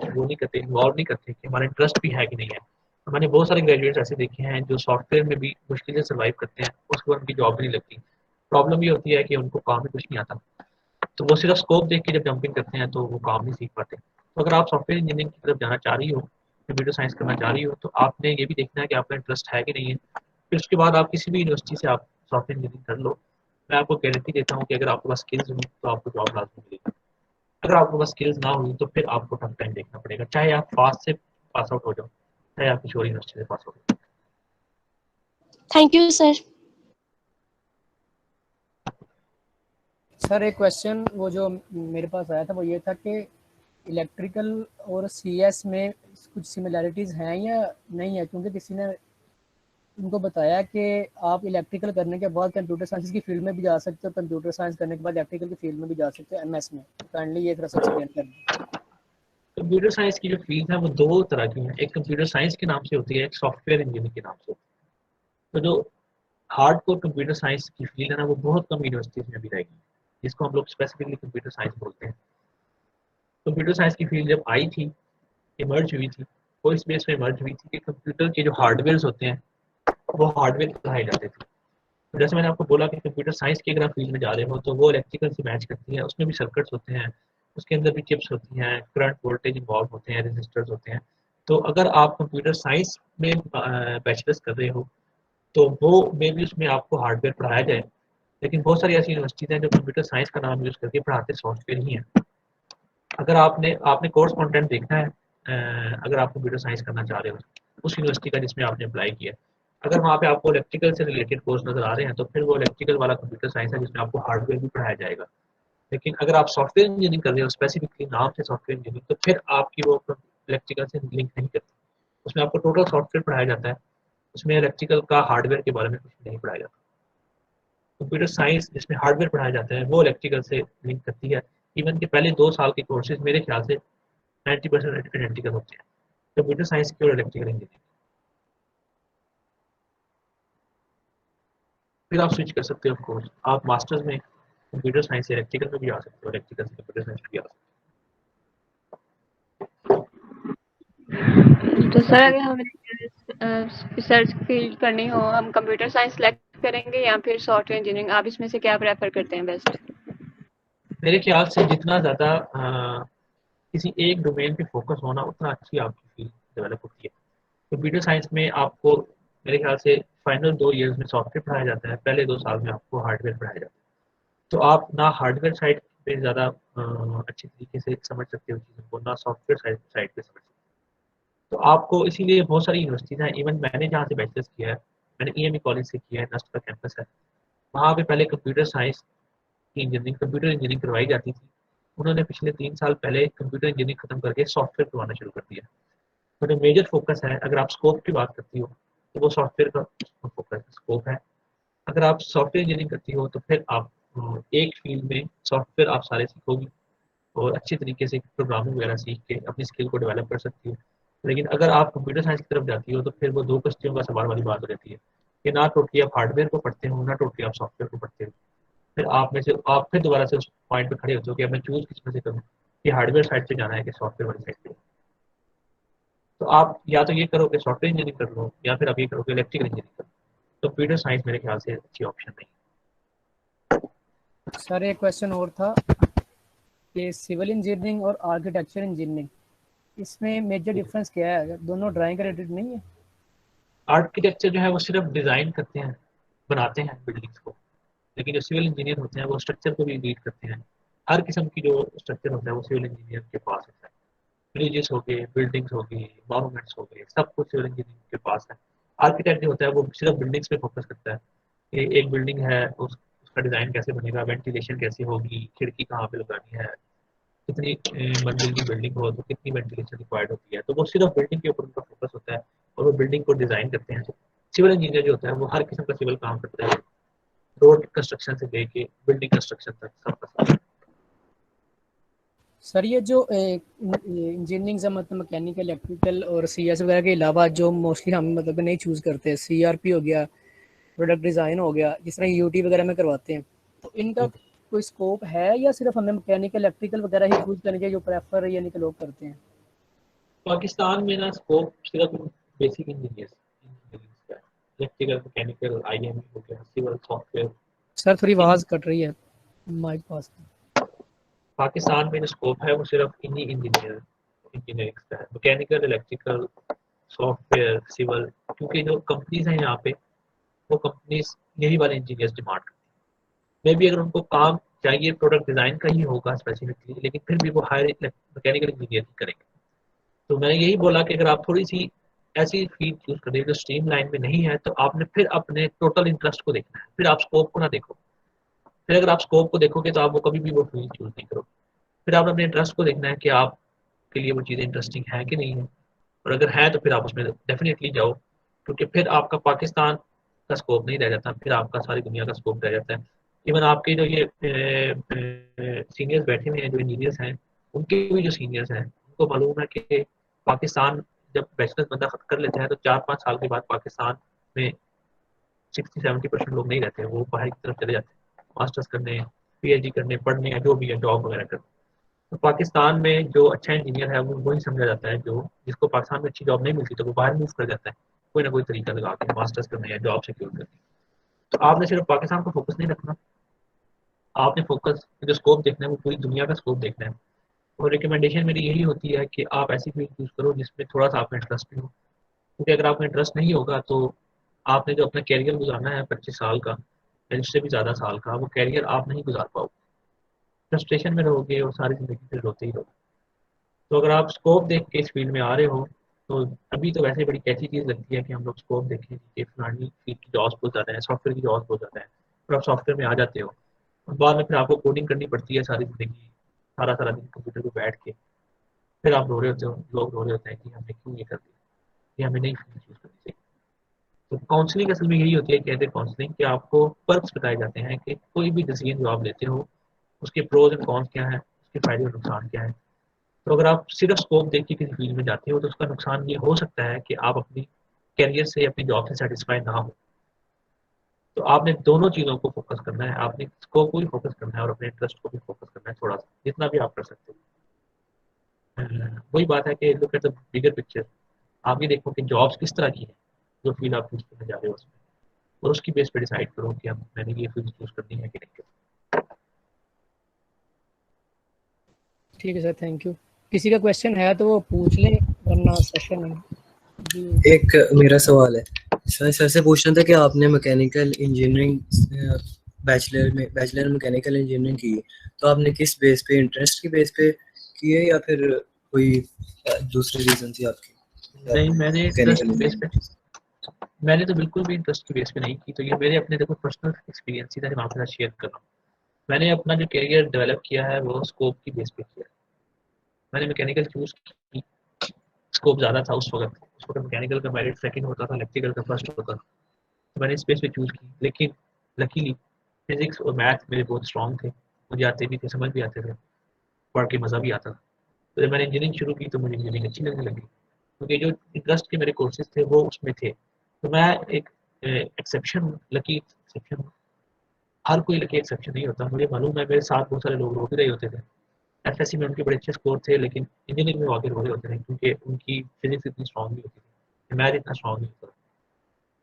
[SPEAKER 2] वो नहीं करते, इन्वॉल्व नहीं करते कि हमारा इंटरेस्ट भी है कि नहीं है। मैंने बहुत सारे ग्रेजुएट्स ऐसे देखे हैं जो सॉफ्टवेयर में भी मुश्किल से सर्वाइव करते हैं, उसके बाद उनकी जॉब भी नहीं लगती। प्रॉब्लम ये होती है कि उनको काम में कुछ नहीं आता, तो वो सिर्फ स्कोप देख के जब जंपिंग करते हैं तो वो काम नहीं सीख पाते। तो अगर आप सॉफ्टवेयर इंजीनियरिंग की तरफ जाना चाह रही हो, कंप्यूटर साइंस करना चाह रही हो, तो आपने ये भी देखना है कि आपका इंटरेस्ट है कि नहीं है। फिर उसके बाद आप किसी भी यूनिवर्सिटी से आप सॉफ्टवेयर इंजीनियरिंग कर लो, मैं आपको गारंटी देता हूँ कि अगर आपके पास स्किल्स हों तो आपको जॉब लाजमी मिलेगी। अगर आपके पास स्किल्स ना हुई तो फिर आपको टफ टाइम देखना पड़ेगा, चाहे आप फास्ट से पास आउट हो जाओ, चाहे आप किसी और यूनिवर्सिटी से पास आउट हो।
[SPEAKER 5] Thank you sir.
[SPEAKER 1] सर एक क्वेश्चन वो जो मेरे पास आया था वो ये था कि इलेक्ट्रिकल और CS में कुछ सिमिलैरिटीज़ हैं या नहीं है, क्योंकि किसी ने उनको बताया कि आप इलेक्ट्रिकल करने के बाद कंप्यूटर साइंस की फील्ड में भी जा सकते हो, कंप्यूटर साइंस करने के बाद इलेक्ट्रिकल की फील्ड में भी जा सकते हो MS में। काइंडली ये थोड़ा सा एक्सप्लेन कर दें।
[SPEAKER 2] कंप्यूटर साइंस की जो फील्ड है वो दो तरह की है, एक कंप्यूटर साइंस के नाम से होती है, एक सॉफ्टवेयर इंजीनियरिंग के नाम से होती है। तो जो हार्ड कोर कंप्यूटर साइंस की फील्ड है ना, वो बहुत कम यूनिवर्सिटीज में भी रहेगी, जिसको हम लोग स्पेसिफिकली कंप्यूटर साइंस बोलते हैं। कंप्यूटर साइंस की फील्ड जब आई थी, इमर्ज हुई थी, वो इस बेस में इमर्ज हुई थी कि कंप्यूटर के जो हार्डवेयर होते हैं वो हार्डवेयर पढ़ाए जाते थे। तो जैसे मैंने आपको बोला कि कंप्यूटर साइंस की अगर आप फील्ड में जा रहे हो तो वो इलेक्ट्रिकल से मैच करती है, उसमें भी सर्किट्स होते हैं, उसके अंदर भी चिप्स होती हैं, करंट वोल्टेज इन्वॉल्व होते हैं, रेजिस्टर्स होते हैं। तो अगर आप कंप्यूटर साइंस में बैचलर्स कर रहे हो तो वो मे भी उसमें आपको हार्डवेयर पढ़ाया जाए, लेकिन बहुत सारी ऐसी यूनिवर्सिटीज हैं जो कंप्यूटर साइंस का नाम यूज़ करके पढ़ाते सॉफ्टवेयर ही हैं। अगर आपने आपने कोर्स कंटेंट देखना है, अगर आप कंप्यूटर साइंस करना चाह रहे हो उस यूनिवर्सिटी का जिसमें आपने अप्लाई किया, अगर वहाँ पे आपको इलेक्ट्रिकल से रिलेटेड कोर्स नजर आ रहे हैं तो फिर वो इलेक्ट्रिकल वाला कंप्यूटर साइंस है जिसमें आपको हार्डवेयर भी पढ़ाया जाएगा। लेकिन अगर आप सॉफ्टवेयर इंजीनियरिंग कर रहे हो स्पेसिफिकली नाम से सॉफ्टवेयर इंजीनियरिंग, तो फिर आपकी वो इलेक्ट्रिकल से लिंक नहीं करती, उसमें आपको टोटल सॉफ्टवेयर पढ़ाया जाता है, उसमें इलेक्ट्रिकल का हार्डवेयर के बारे में कुछ नहीं पढ़ाया जाता। कंप्यूटर साइंस जिसमें हार्डवेयर पढ़ाया जाता है वो इलेक्ट्रिकल से लिंक करती है। इवन के पहले 2 साल के कोर्सेज मेरे ख्याल से 90% आइडेंटिकल होते हैं, कंप्यूटर साइंस की और इलेक्ट्रिकल इंजीनियरिंग। फिर आप स्विच कर सकते हो कोर्स, आप मास्टर्स में कंप्यूटर साइंस से इलेक्ट्रिकल में भी आ सकते हो, इलेक्ट्रिकल से कंप्यूटर साइंस में भी आ सकते
[SPEAKER 7] तो सर अगर हमें रिसर्च फील्ड करनी हो, हम कंप्यूटर साइंस सेलेक्ट करेंगे या फिर सॉफ्टवेयर इंजीनियरिंग, आप इसमें से क्या प्रेफर करते हैं बेस्ट?
[SPEAKER 2] हो। मेरे ख्याल से जितना ज़्यादा किसी एक डोमेन पे फोकस होना उतना अच्छी आपकी फील्ड डेवलप होती है। कंप्यूटर साइंस में आपको मेरे ख्याल से फाइनल 2 ईयर्स में सॉफ्टवेयर पढ़ाया जाता है, पहले 2 साल में आपको हार्डवेयर पढ़ाया जाता है। तो आप ना हार्डवेयर साइड पे ज़्यादा अच्छी तरीके से समझ सकते हो चीज़ों को, ना सॉफ्टवेयर साइड पे समझ सकते हो। तो आपको इसीलिए बहुत सारी यूनिवर्सिटीज़ हैं, इवन मैंने जहाँ से बैचलर्स किया है, मैंने EME कॉलेज से किया है, नस्ट का कैंपस है, वहाँ पे पहले कंप्यूटर साइंस की इंजीनियरिंग कंप्यूटर इंजीनियरिंग करवाई जाती थी। उन्होंने पिछले 3 साल पहले कंप्यूटर इंजीनियरिंग खत्म करके सॉफ्टवेयर करवाना शुरू कर दिया। तो जो मेजर फोकस है, अगर आप स्कोप की बात करती हो तो वो सॉफ्टवेयर का फोकस स्कोप है। अगर आप सॉफ्टवेयर इंजीनियरिंग करती हो तो फिर आप एक फील्ड में सॉफ्टवेयर आप सारे सीखोगी और अच्छी तरीके से प्रोग्रामिंग वगैरह सीख के अपनी स्किल को डेवलप कर सकती हो। लेकिन अगर आप कंप्यूटर साइंस की तरफ जाती हो तो फिर वो दो कश्तियों का सवाल वाली बात हो जाती है कि ना टोटली आप हार्डवेयर को पढ़ते हो, ना टोटली आप सॉफ्टवेयर को पढ़ते हो। फिर आप में से आप फिर दोबारा से उस पॉइंट पे खड़े होते हो कि अब मैं चूज किस में से करूँ, कि हार्डवेयर साइड पे जाना है कि सॉफ्टवेयर वाली साइड पे। तो आप या तो ये करो कि सॉफ्टवेयर इंजीनियरिंग कर लो, या फिर आप ये करो कि इलेक्ट्रिकल इंजीनियरिंग कर लो। तो कंप्यूटर साइंस मेरे ख्याल से अच्छी ऑप्शन नहीं है।
[SPEAKER 1] सर एक क्वेश्चन और था कि सिविल इंजीनियरिंग और आर्किटेक्चर इंजीनियरिंग, इसमें मेजर डिफरेंस क्या है? दोनों ड्राइंग रिलेटेड नहीं है?
[SPEAKER 2] आर्किटेक्चर जो है वो सिर्फ डिज़ाइन करते हैं, बनाते हैं बिल्डिंग्स को, लेकिन जो सिविल इंजीनियर होते हैं वो स्ट्रक्चर को भी रीड करते हैं। हर किस्म की जो स्ट्रक्चर होता है वो सिविल इंजीनियर के पास होता है। ब्रिजेस हो गए, बिल्डिंग्स हो गई, मॉन्यूमेंट्स हो गए, सब कुछ सिविल इंजीनियर के पास है। आर्किटेक्ट जो होता है वो सिर्फ बिल्डिंग्स पे फोकस करता है कि एक बिल्डिंग है, उसका डिज़ाइन कैसे बनेगा, वेंटिलेशन कैसे होगी, खिड़की कहाँ पे लगानी है, कितनी मंजिल की बिल्डिंग हो तो कितनी वेंटिलेशन रिक्वायर्ड होती है, तो वो सिर्फ बिल्डिंग के ऊपर उनका फोकस होता है और वो बिल्डिंग को डिज़ाइन करते हैं। सिविल इंजीनियर जो होता है वो हर किस्म का सिविल काम करता है, रोड कंस्ट्रक्शन से लेके बिल्डिंग कंस्ट्रक्शन तक सबका सब।
[SPEAKER 1] सर ये जो इंजीनियरिंग से मतलब मैकेनिकल, इलेक्ट्रिकल और सीएस वगैरह के अलावा जो मोस्टली हम मतलब नहीं चूज़ करते, सीआरपी हो गया, प्रोडक्ट डिज़ाइन हो गया, जिस तरह यूटी वगैरह में करवाते हैं, तो इनका कोई स्कोप है या सिर्फ हमें मैकेनिकल, इलेक्ट्रिकल वगैरह ही चूज़ करनी चाहिए जो प्रेफर यानी कि लोग करते हैं?
[SPEAKER 2] पाकिस्तान में ना स्कोप सिर्फ बेसिक इंजीनियर्स का है, इलेक्ट्रिकल, मैकेनिकल, आईएमई हो गया, सिविल, सॉफ्टवेयर।
[SPEAKER 1] सर थोड़ी आवाज़ कट रही है, माइक पास।
[SPEAKER 2] पाकिस्तान में जो स्कोप है वो सिर्फ इन्हीं इंजीनियरिंग का है, मैकेनिकल, इलेक्ट्रिकल, सॉफ्टवेयर, सिविल, क्योंकि जो कंपनीज हैं यहाँ पे वो कंपनीज यही वाले इंजीनियर्स डिमांड करती हैं। मे बी अगर उनको काम चाहिए प्रोडक्ट डिज़ाइन का ही होगा स्पेसिफिकली, लेकिन फिर भी वो हायर मैकेनिकल इंजीनियर ही करेंगे। तो मैंने यही बोला कि अगर आप थोड़ी सी ऐसी फील्ड चूज करें जो स्ट्रीम लाइन में नहीं है, तो आपने फिर अपने टोटल इंटरेस्ट को देखना है, फिर आप स्कोप को ना देखो। फिर अगर आप स्कोप को देखोगे तो आप वो कभी भी वो फील्ड चूज नहीं करोगे। फिर आपने अपने इंटरेस्ट को देखना है कि आपके लिए वो चीज़ें इंटरेस्टिंग है कि नहीं है, और अगर है तो फिर आप उसमें डेफिनेटली जाओ, क्योंकि फिर आपका पाकिस्तान का स्कोप नहीं रह जाता, फिर आपका सारी दुनिया का स्कोप रह जाता है। इवन आपके जो ये सीनियर्स बैठे हुए हैं, जो इंजीनियर्स हैं, उनके भी जो सीनियर्स हैं उनको मालूम है कि पाकिस्तान जब बैचलर्स बंदा खत्म कर लेता है तो 4-5 साल के बाद पाकिस्तान में 60-70% लोग नहीं रहते हैं, वो बाहर की तरफ चले जाते हैं मास्टर्स करने, पीएचडी करने, पढ़ने, या जो भी है जॉब वगैरह करने। तो पाकिस्तान में जो अच्छा इंजीनियर है वो वही समझा जाता है, जो जिसको पाकिस्तान में अच्छी जॉब नहीं मिलती तो वो बाहर मूव कर जाता है कोई ना कोई तरीका लगा के मास्टर्स करने या जॉब सिक्योर करने। तो आपने सिर्फ पाकिस्तान को फोकस नहीं रखना, आपने फोकस जो स्कोप देखना है वो पूरी दुनिया का स्कोप देखना है। और रिकमेंडेशन मेरी यही होती है कि आप ऐसी फील्ड चूज करो जिसमें थोड़ा सा आपका इंटरेस्ट भी हो, क्योंकि अगर आपका इंटरेस्ट नहीं होगा तो आपने जो अपना कैरियर गुजारना है 25 साल का या उससे भी ज़्यादा साल का, वो कैरियर आप नहीं गुजार पाओगे, फ्रस्ट्रेशन में रहोगे और सारी ज़िंदगी फिर रोते ही रहोगे। तो अगर आप स्कोप देख के इस फील्ड में आ रहे हो, तो अभी तो वैसे बड़ी कैसी चीज़ लगती है कि हम लोग स्कोप देखें कि फलानी फील्ड की जॉब्स बहुत ज़्यादा है, सॉफ्टवेयर की जॉब्स बहुत ज़्यादा है, और आप सॉफ्टवेयर में आ जाते हो और बाद में फिर आपको कोडिंग करनी पड़ती है सारी ज़िंदगी, सारा सारा दिन कंप्यूटर पर बैठ के, फिर आप रो रहे होते हो, लोग रो रहे होते हैं कि हमने क्यों ये कर दिया, कि हमें नहीं फील्ड चूज़ करनी चाहिए। तो काउंसलिंग असल में यही होती है, कहते हैं काउंसलिंग, कि आपको पर्क्स बताए जाते हैं कि कोई भी डिसीजन जो आप लेते हो उसके प्रोज एंड कॉन्स क्या है, उसके फायदे और नुकसान क्या है। तो अगर आप सिर्फ स्कोप देख के किसी फील्ड में जाते हो तो उसका नुकसान ये हो सकता है कि आप अपनी कैरियर से, अपनी जॉब से सेटिस्फाई ना हो। तो आपने दोनों चीज़ों को फोकस करना है, आपने स्कोप को भी फोकस करना है और अपने इंटरेस्ट को भी फोकस करना है, थोड़ा सा जितना भी आप कर सकते हो। वही बात है कि look at the bigger picture, आप ये देखो कि जॉब्स किस तरह की है जो फील्ड आप चूज करने जा रहे हो उसमें, और उसकी बेस पे डिसाइड करो कि हम मैंने ये फील्ड चूज करनी है कि नहीं करनी।
[SPEAKER 1] ठीक है सर, थैंक यू। किसी का क्वेश्चन है तो वो पूछ लें, वरना सेशन है जी।
[SPEAKER 6] एक मेरा सवाल है सर से पूछना था कि आपने mechanical engineering bachelor mechanical engineering की, तो आपने किस बेस पे, इंटरेस्ट की बेस पे की है या फिर कोई दूसरी रीजन थी आपकी?
[SPEAKER 2] नहीं, मैंने इंटरेस्ट की बेस पे, मैंने तो बिल्कुल भी इंटरेस्ट की बेस पे नहीं की। तो ये मेरे अपने देखो पर्सनल एक्सपीरियंस ही था, मैं आपके साथ शेयर कर रहा हूँ। मैंने अपना जो करियर डेवलप किया है वो स्कोप की बेस पे किया। मैंने मैकेनिकल चूज की, स्कोप ज़्यादा था उस वक्त मैकेनिकल का मेरिट सेकंड होता था, इलेक्ट्रिकल का फर्स्ट होता था, तो मैंने स्पेस पे चूज़ की। लेकिन लकीली फिजिक्स और मैथ मेरे बहुत स्ट्रॉन्ग थे, मुझे आते भी थे, समझ भी आते थे, पढ़ के मज़ा भी आता था। तो जब मैंने इंजीनियरिंग शुरू की तो मुझे इंजीनियरिंग अच्छी लगने लगी, क्योंकि जो इंटरेस्ट के मेरे कोर्सेज थे वो उसमें थे। तो मैं एक एक्सेप्शन, लकी एक्सेप्शन, हर कोई लकी एक्सेप्शन नहीं होता। मुझे मालूम है मेरे साथ बहुत सारे लोग रो भी रहे होते थे, एफएससी में उनके बड़े अच्छे स्कोर थे, लेकिन इंजीनियरिंग में आगे रो रहे होते थे क्योंकि उनकी फिजिक्स इतनी स्ट्रॉन्ग नहीं होती थी, मैथ इतना स्ट्रॉन्ग नहीं होता।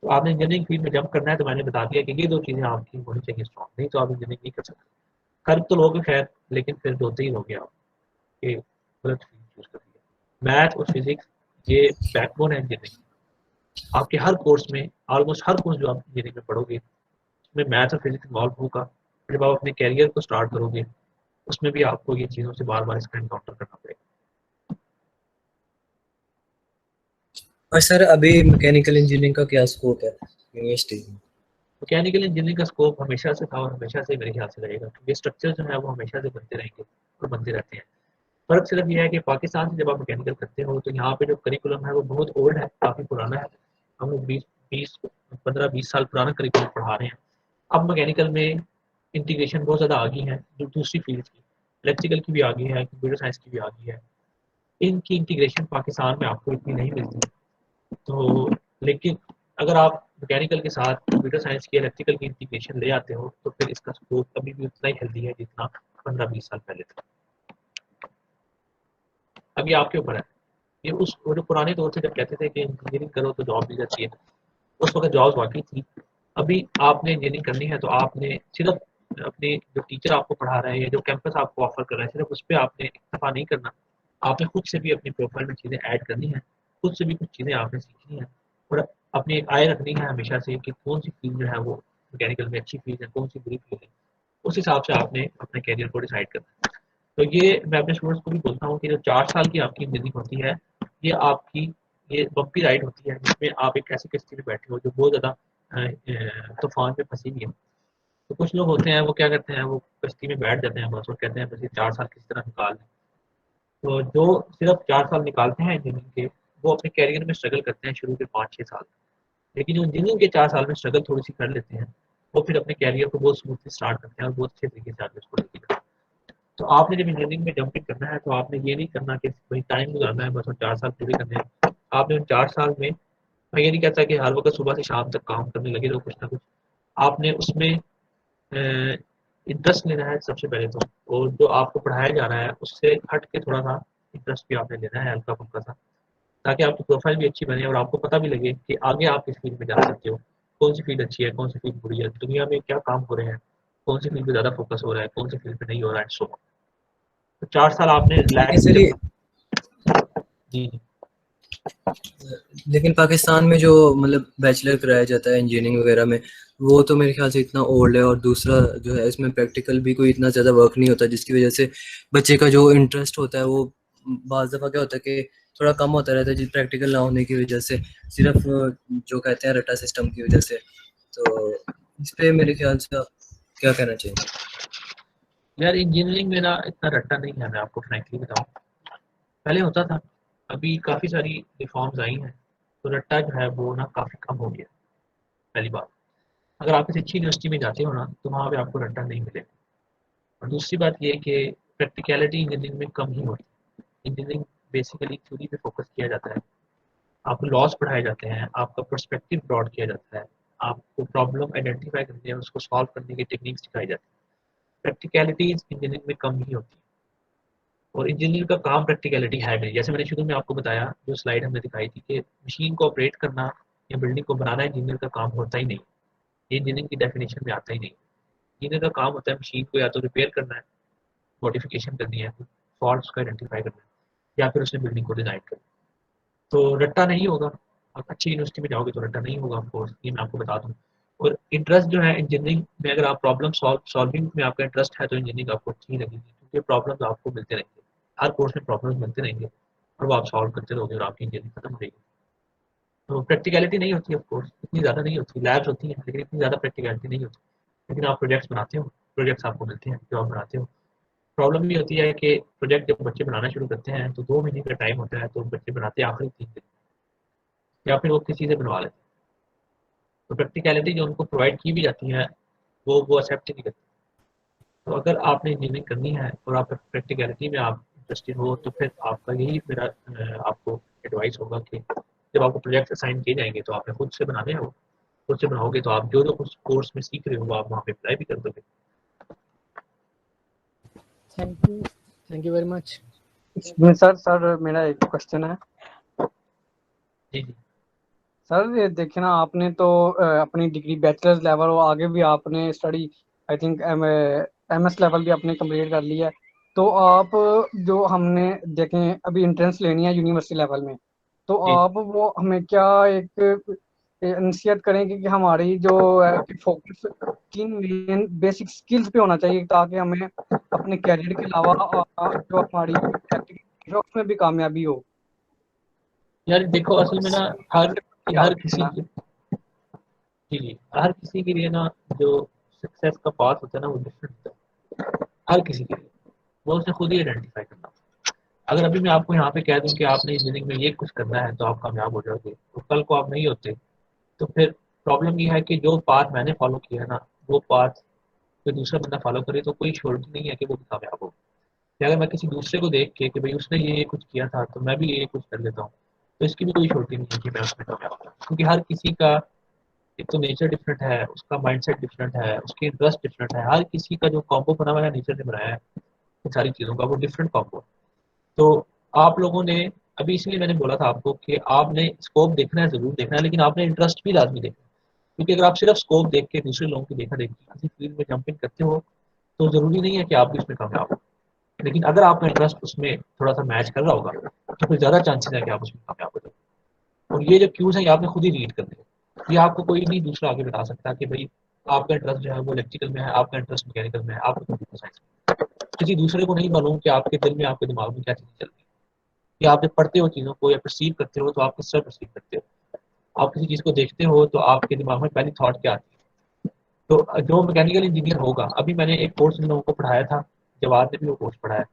[SPEAKER 2] तो आपने इंजीनियरिंग फील्ड में जंप करना है तो मैंने बता दिया कि ये दो चीज़ें आपकी होनी चाहिए स्ट्रॉन्ग, नहीं तो आप इंजीनियरिंग नहीं कर सकते। कर तो लोगे खैर, लेकिन फिर रोते ही रहोगे आप कि गलत फील्ड चूज कर दिया। मैथ और फिजिक्स ये बैकबोन है इंजीनियरिंग। आपके हर कोर्स में, ऑलमोस्ट हर कोर्स जो आप इंजीनियरिंग में पढ़ोगे उसमें मैथ्स और फिजिक्स इन्वॉल्व होगा। जब आप अपने कैरियर को स्टार्ट करोगे उसमें भी आपको ये चीज़ों से बार बार इसका एनकाउंटर करना पड़ेगा।
[SPEAKER 6] और सर अभी मैकेनिकल इंजीनियरिंग का क्या स्कोप है यूनिवर्सिटी में?
[SPEAKER 2] मैकेनिकल इंजीनियरिंग का स्कोप हमेशा से था और हमेशा से मेरे ख्याल से रहेगा, क्योंकि स्ट्रक्चर जो है वो हमेशा से बनते रहेंगे और बनते रहते हैं। फ़र्क सिर्फ ये है कि पाकिस्तान से जब आप मैकेनिकल करते हो तो यहाँ पे जो करिकुलम है वो बहुत ओल्ड है, काफ़ी पुराना है। हम लोग 15-20 साल पुराना करिकुलम पढ़ा रहे हैं। अब मैकेनिकल में इंटीग्रेशन बहुत ज़्यादा आ गई है जो दूसरी फील्ड की, इलेक्ट्रिकल की भी आ गई है, कंप्यूटर साइंस की भी आ गई है। इनकी इंटीग्रेशन पाकिस्तान में आपको इतनी नहीं मिलती। तो लेकिन अगर आप मैकेनिकल के साथ कंप्यूटर साइंस की, इलेक्ट्रिकल की इंटीग्रेशन ले आते हो तो फिर इसका स्कोप अभी भी उतना ही हेल्दी है जितना 15-20 साल पहले था। अभी आपके ऊपर है। ये उस वो जो पुराने दौर से जब कहते थे कि इंजीनियरिंग करो तो जॉब मिल जाती है, उस वक्त जॉब्स वाकई थी। अभी आपने इंजीनियरिंग करनी है तो आपने सिर्फ अपने जो टीचर आपको पढ़ा रहे हैं या जो कैंपस आपको ऑफर कर रहा है सिर्फ उस पर आपने इक्तफा नहीं करना, आपने खुद से भी अपनी प्रोफाइल में चीज़ें ऐड करनी है, खुद से भी कुछ चीज़ें आपने सीखनी है और अपनी एक आय रखनी है हमेशा से कि कौन सी फील्ड जो है वो मैकेनिकल में अच्छी फील्ड है, कौन सी बुरी फील्ड है। उस हिसाब से आपने अपने कैरियर को डिसाइड करना है। तो ये मैं अपने स्टूडेंट्स को भी बोलता हूँ कि जो 4 साल की आपकी इंजीनियरिंग होती है ये आपकी ये बम्पी राइड होती है जिसमें आप एक ऐसी किस्ती में बैठे हो जो बहुत ज़्यादा तूफान में फंसी हुई है। तो कुछ लोग होते हैं वो क्या करते हैं, वो कश्ती में बैठ जाते हैं बस और कहते हैं बस ये 4 साल किस तरह निकाल लें। तो जो सिर्फ 4 साल निकालते हैं इंजीनियरिंग के वो अपने कैरियर में स्ट्रगल करते हैं शुरू के 5-6 साल। लेकिन जो इंजीनियरिंग के 4 साल में स्ट्रगल थोड़ी सी कर लेते हैं वो फिर अपने कैरियर को बहुत स्मूथली स्टार्ट करते हैं और बहुत अच्छे तरीके से आगे उसको लेके जाते हैं। तो आपने जब इंजीनियरिंग में जंपिंग करना है तो आपने ये नहीं करना कि भाई टाइम गुजारना है बस और 4 साल पूरे करने हैं। आपने उन 4 साल में, मैं ये नहीं कहता कि हर वक्त सुबह से शाम तक काम करने लगे तो कुछ ना कुछ आपने उसमें इंटरेस्ट लेना है सबसे पहले तो, और जो आपको पढ़ाया जा रहा है उससे हट के थोड़ा सा इंटरेस्ट भी आपने लेना है हल्का फुल्का सा, ताकि आपकी प्रोफाइल भी अच्छी बने और आपको पता भी लगे कि आगे आप किस फील्ड में जा सकते हो, कौन सी फील्ड अच्छी है, कौन सी फील्ड बुरी है, दुनिया में क्या काम हो रहे हैं, कौन सी फील्ड पे ज़्यादा फोकस हो रहा है, कौन सी फील्ड पे नहीं हो रहा है। सो तो 4 साल आपने
[SPEAKER 6] लेकिन
[SPEAKER 2] रिलैक्स
[SPEAKER 6] सर ये
[SPEAKER 2] जी जी
[SPEAKER 6] लेकिन पाकिस्तान में जो मतलब बैचलर कराया जाता है इंजीनियरिंग वगैरह में वो तो मेरे ख्याल से इतना ओल्ड है, और दूसरा जो है इसमें प्रैक्टिकल भी कोई इतना ज़्यादा वर्क नहीं होता जिसकी वजह से बच्चे का जो इंटरेस्ट होता है वो बाज़ दफ़ा क्या होता है कि थोड़ा कम होता रहता है, जिस प्रैक्टिकल ना होने की वजह से, सिर्फ जो कहते हैं रटा सिस्टम की वजह से। तो इस पे मेरे ख्याल से आप क्या कहना चाहिए?
[SPEAKER 2] यार इंजीनियरिंग में ना इतना रट्टा नहीं है, मैं आपको फ्रैंकली बताऊँ। पहले होता था, अभी काफ़ी सारी रिफॉर्म्स आई हैं तो रट्टा जो है वो ना काफ़ी कम हो गया। पहली बात, अगर आप किसी अच्छी यूनिवर्सिटी में जाते हो ना तो वहाँ पे आपको रट्टा नहीं मिलेगा। और दूसरी बात ये है कि प्रैक्टिकलिटी इंजीनियरिंग में कम ही होती है। इंजीनियरिंग बेसिकली थ्योरी पे फोकस किया जाता है, आपको लॉस पढ़ाए जाते हैं, आपका पर्सपेक्टिव ब्रॉड किया जाता है, आपको प्रॉब्लम आइडेंटिफाई करनी है, उसको सॉल्व करने की टेक्निक्स सिखाई जाती है। प्रैक्टिकलिटीज इंजीनियरिंग में कम ही होती है और इंजीनियर का काम प्रैक्टिकलिटी है नहीं। जैसे मैंने शुरू में आपको बताया, जो स्लाइड हमने दिखाई थी कि मशीन को ऑपरेट करना या बिल्डिंग को बनाना इंजीनियर का काम होता ही नहीं, ये इंजीनियरिंग की डेफिनेशन में आता ही नहीं। इंजीनियर का काम होता है मशीन को या तो रिपेयर करना है, मॉडिफिकेशन करनी है, फॉल्ट्स को आइडेंटिफाई करना है, या फिर उसने बिल्डिंग को डिजाइन करना है। तो रट्टा नहीं होगा, आप अच्छी यूनिवर्सिटी में जाओगे तो रट्टा नहीं होगा ऑफकोर्स, ये मैं आपको बता दूँ। और इंटरेस्ट जो है इंजीनियरिंग में, अगर आप प्रॉब्लम सॉल्विंग में आपका इंटरेस्ट है तो इंजीनियरिंग आपको अच्छी ही लगेगी, क्योंकि प्रॉब्लम्स आपको मिलते रहेंगे, हर कोर्स में प्रॉब्लम्स मिलते रहेंगे और वो आप सॉल्व करते रहोगे और आपकी इंजीनियरिंग खत्म हो जाएगी। तो प्रैक्टिकलिटी नहीं होती ऑफकोर्स, इतनी ज़्यादा नहीं होती, लैब्स होती हैं लेकिन इतनी ज़्यादा प्रैक्टिकलिटी नहीं होती। लेकिन आप प्रोजेक्ट्स बनाते हो, प्रोजेक्ट्स आपको मिलते हैं, जॉब बनाते हो। प्रॉब्लम ये होती है कि प्रोजेक्ट जब बच्चे बनाना शुरू करते हैं तो 2 महीने का टाइम होता है, तो बच्चे बनाते हैं आखिरी 3 दिन या फिर वो किसी से बनवा लेते हैं। तो प्रैक्टिकलिटी जो उनको प्रोवाइड की भी जाती है वो एक्सेप्ट ही नहीं करते। तो अगर आपने इंजीनियरिंग करनी है और आप प्रैक्टिकलिटी में आप इंटरेस्टेड हो तो फिर आपका यही मेरा आपको एडवाइस होगा कि जब आपको प्रोजेक्ट असाइन किए जाएंगे तो आपने खुद से बनाने हैं, वो खुद से बनाओगे तो आप जो जो उस कोर्स में सीख रहे हो आप वहाँ पे अप्लाई भी कर दोगे।
[SPEAKER 1] Thank you very much.
[SPEAKER 4] Sir मेरा एक क्वेश्चन है।
[SPEAKER 2] जी जी
[SPEAKER 4] सर ये देखिए ना, आपने तो अपनी डिग्री बैचलर्स लेवल और आगे भी आपने study I think MS level भी आपने कंप्लीट कर लिया है। तो आप जो हमने देखें अभी एंट्रेंस लेनी है यूनिवर्सिटी लेवल में, तो
[SPEAKER 2] जी
[SPEAKER 4] आप वो हमें क्या एक नसीहत करेंगे कि हमारी जो फोकस 3 मेन बेसिक स्किल्स पे होना चाहिए ताकि हमें अपने कैरियर के अलावा जो हमारी एक्टिविटी है उसमें भी कामयाबी हो।
[SPEAKER 2] यार देखो असल में ना हर किसी
[SPEAKER 4] ना
[SPEAKER 2] के हर किसी के लिए ना जो सक्सेस का पाथ होता है ना वो डिफरेंट होता है हर किसी के लिए, वो उसे खुद ही आइडेंटिफाई करना। अगर अभी मैं आपको यहाँ पे कह दूं कि आपने इस जिंदगी में ये कुछ करना है तो आप कामयाब हो जाओगे, तो कल को आप नहीं होते तो फिर प्रॉब्लम ये है कि जो पाथ मैंने फॉलो किया है ना वो पाथ कोई दूसरा बंदा फॉलो करे तो कोई श्योरिटी नहीं है कि वो भी कामयाब हो। या अगर मैं किसी दूसरे को देख के कि भाई उसने ये कुछ किया था तो मैं भी ये कुछ कर लेता हूँ, तो इसकी भी कोई श्योरिटी नहीं है कि मैं उसमें कामयाब हूँ, क्योंकि हर किसी का एक तो नेचर डिफरेंट है, उसका माइंडसेट डिफरेंट है, उसके इंटरेस्ट डिफरेंट है। हर किसी का जो कॉम्बो बना हुआ है नेचर ने बनाया है इन सारी चीज़ों का, वो डिफरेंट कॉम्बो। तो आप लोगों ने अभी इसलिए मैंने बोला था आपको कि आपने स्कोप देखना है, ज़रूर देखना है, लेकिन आपने इंटरेस्ट भी लाजमी देखना है। क्योंकि अगर आप सिर्फ स्कोप देख के दूसरे लोगों की देखा देखी किसी फील्ड में जंपिंग करते हो तो ज़रूरी नहीं है कि आप भी उसमें कामयाब हो। लेकिन अगर आपका इंटरेस्ट उसमें थोड़ा सा मैच कर रहा होगा तो फिर ज़्यादा चांसेस है कि आप उसमें कामयाब हो जाओ। और ये जो क्यूज़ हैं ये आपने खुद ही रीड करने हैं, ये आपको कोई नहीं दूसरा आगे बता सकता कि भाई आपका इंटरेस्ट जो है वो इलेक्ट्रिकल में है, आपका इंटरेस्ट मैकेनिकल में है, आपका कंप्यूटर साइंस में। किसी दूसरे को नहीं मालूम कि आपके दिल में, आपके दिमाग में क्या चीज़ें चल रही है। या आप जब पढ़ते हो चीज़ों को या परसीव करते हो तो आप किस तरह परसीव करते हो। आप किसी चीज़ को देखते हो तो आपके दिमाग में पहली थॉट क्या आती है। तो जो मैकेनिकल इंजीनियर होगा, अभी मैंने एक कोर्स इन लोगों को पढ़ाया था, जवाब ने भी वो कोर्स पढ़ाया,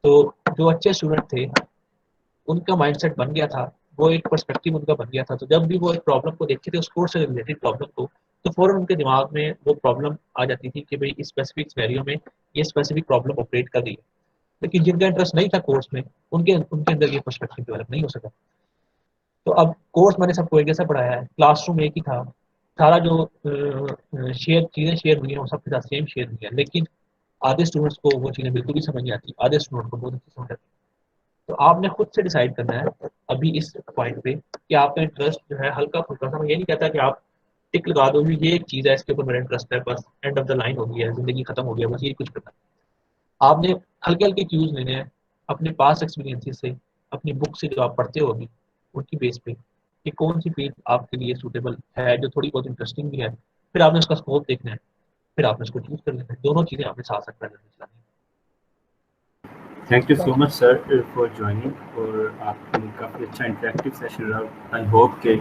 [SPEAKER 2] तो जो अच्छे स्टूडेंट थे उनका माइंडसेट बन गया था, वो एक पर्सपेक्टिव उनका बन गया था। तो जब भी वो एक प्रॉब्लम को देखते थे, उस कोर्स से रिलेटेड प्रॉब्लम को, तो फ़ौरन उनके दिमाग में वो प्रॉब्लम आ जाती थी कि भाई इस स्पेसिफिक सिनेरियो में ये स्पेसिफिक प्रॉब्लम ऑपरेट कर रही है। लेकिन जिनका इंटरेस्ट नहीं था कोर्स में, उनके उनके अंदर ये पर्सपेक्टिव डेवलप नहीं हो सका। तो अब कोर्स मैंने सबको एक जैसा पढ़ाया है, क्लासरूम एक ही था, सारा जो शेयर चीज़ें शेयर हुई हैं वो सबके साथ सेम शेयर हुई है, लेकिन आधे स्टूडेंट्स को वो चीज़ें बिल्कुल भी समझ नहीं आती, आधे स्टूडेंट को बहुत अच्छी समझ आती। तो आपने खुद से डिसाइड करना है अभी इस पॉइंट पे कि आपका इंटरेस्ट जो है हल्का फुल्का सा, मैं ये नहीं कहता कि आप टिक लगा दो ये एक चीज़ है इसके ऊपर मेरा इंटरेस्ट है, बस एंड ऑफ द लाइन हो गया है, जिंदगी खत्म हो गया, बस ये कुछ करना है। आपने हल्के हल्के क्यूज लेने हैं अपने पास एक्सपीरियंसेस से, अपनी बुक से जो आप पढ़ते हो अभी उनकी बेस पे कि कौन सी फील्ड आपके लिए सूटेबल है, जो थोड़ी बहुत इंटरेस्टिंग भी है। फिर आपने उसका स्कोप देखना है, फिर आपने उसको चूज कर लेना है। दोनों चीज़ें आपने साथ साथ करनी है।
[SPEAKER 3] Thank you so much sir for joining, और आपने काफ़ी अच्छा इंटरेक्टिव सेशन रहा। आई होप के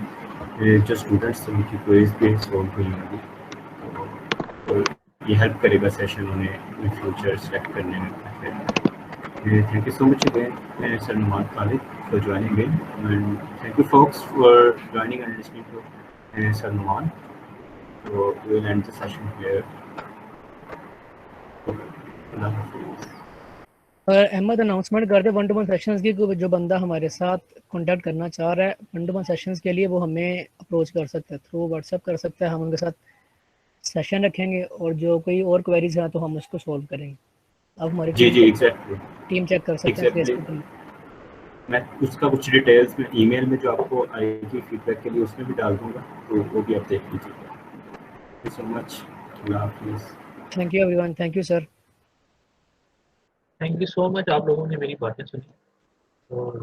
[SPEAKER 3] जो स्टूडेंट्स हैं उनकी क्वेरीज भी सॉल्व हुई होंगी, और ये हेल्प करेगा सेशन उन्हें इन फ्यूचर सेलेक्ट करने में। Thank you so much again sir Numan Khalid for joining in, and thank you folks for joining and listening to Sir Numan. So we will end the session here.
[SPEAKER 1] और Ahmad announcement कर दे 1-to-1 sessions की, जो बंदा हमारे साथ contact करना चाह रहा है 1-to-1 सेशंस के लिए वो हमें अप्रोच कर सकता है, थ्रू व्हाट्सएप कर सकता है। हम उनके साथ सेशन रखेंगे और जो कोई और क्वेरीज है तो हम उसको सॉल्व करेंगे। आप हमारी
[SPEAKER 3] जी एग्जैक्टली
[SPEAKER 1] टीम चेक कर सकते हैं फेसबुक पे।
[SPEAKER 3] मैं उसका कुछ डिटेल्स में ईमेल में जो आपको आएगी फीडबैक के लिए उसमें भी डाल दूंगा, तो वो भी आप देख लीजिएगा। Thank you so much. Allah हाफिज़।
[SPEAKER 1] Thank you everyone. Thank you sir.
[SPEAKER 2] Thank you so much, आप लोगों ने मेरी बातें सुनी। और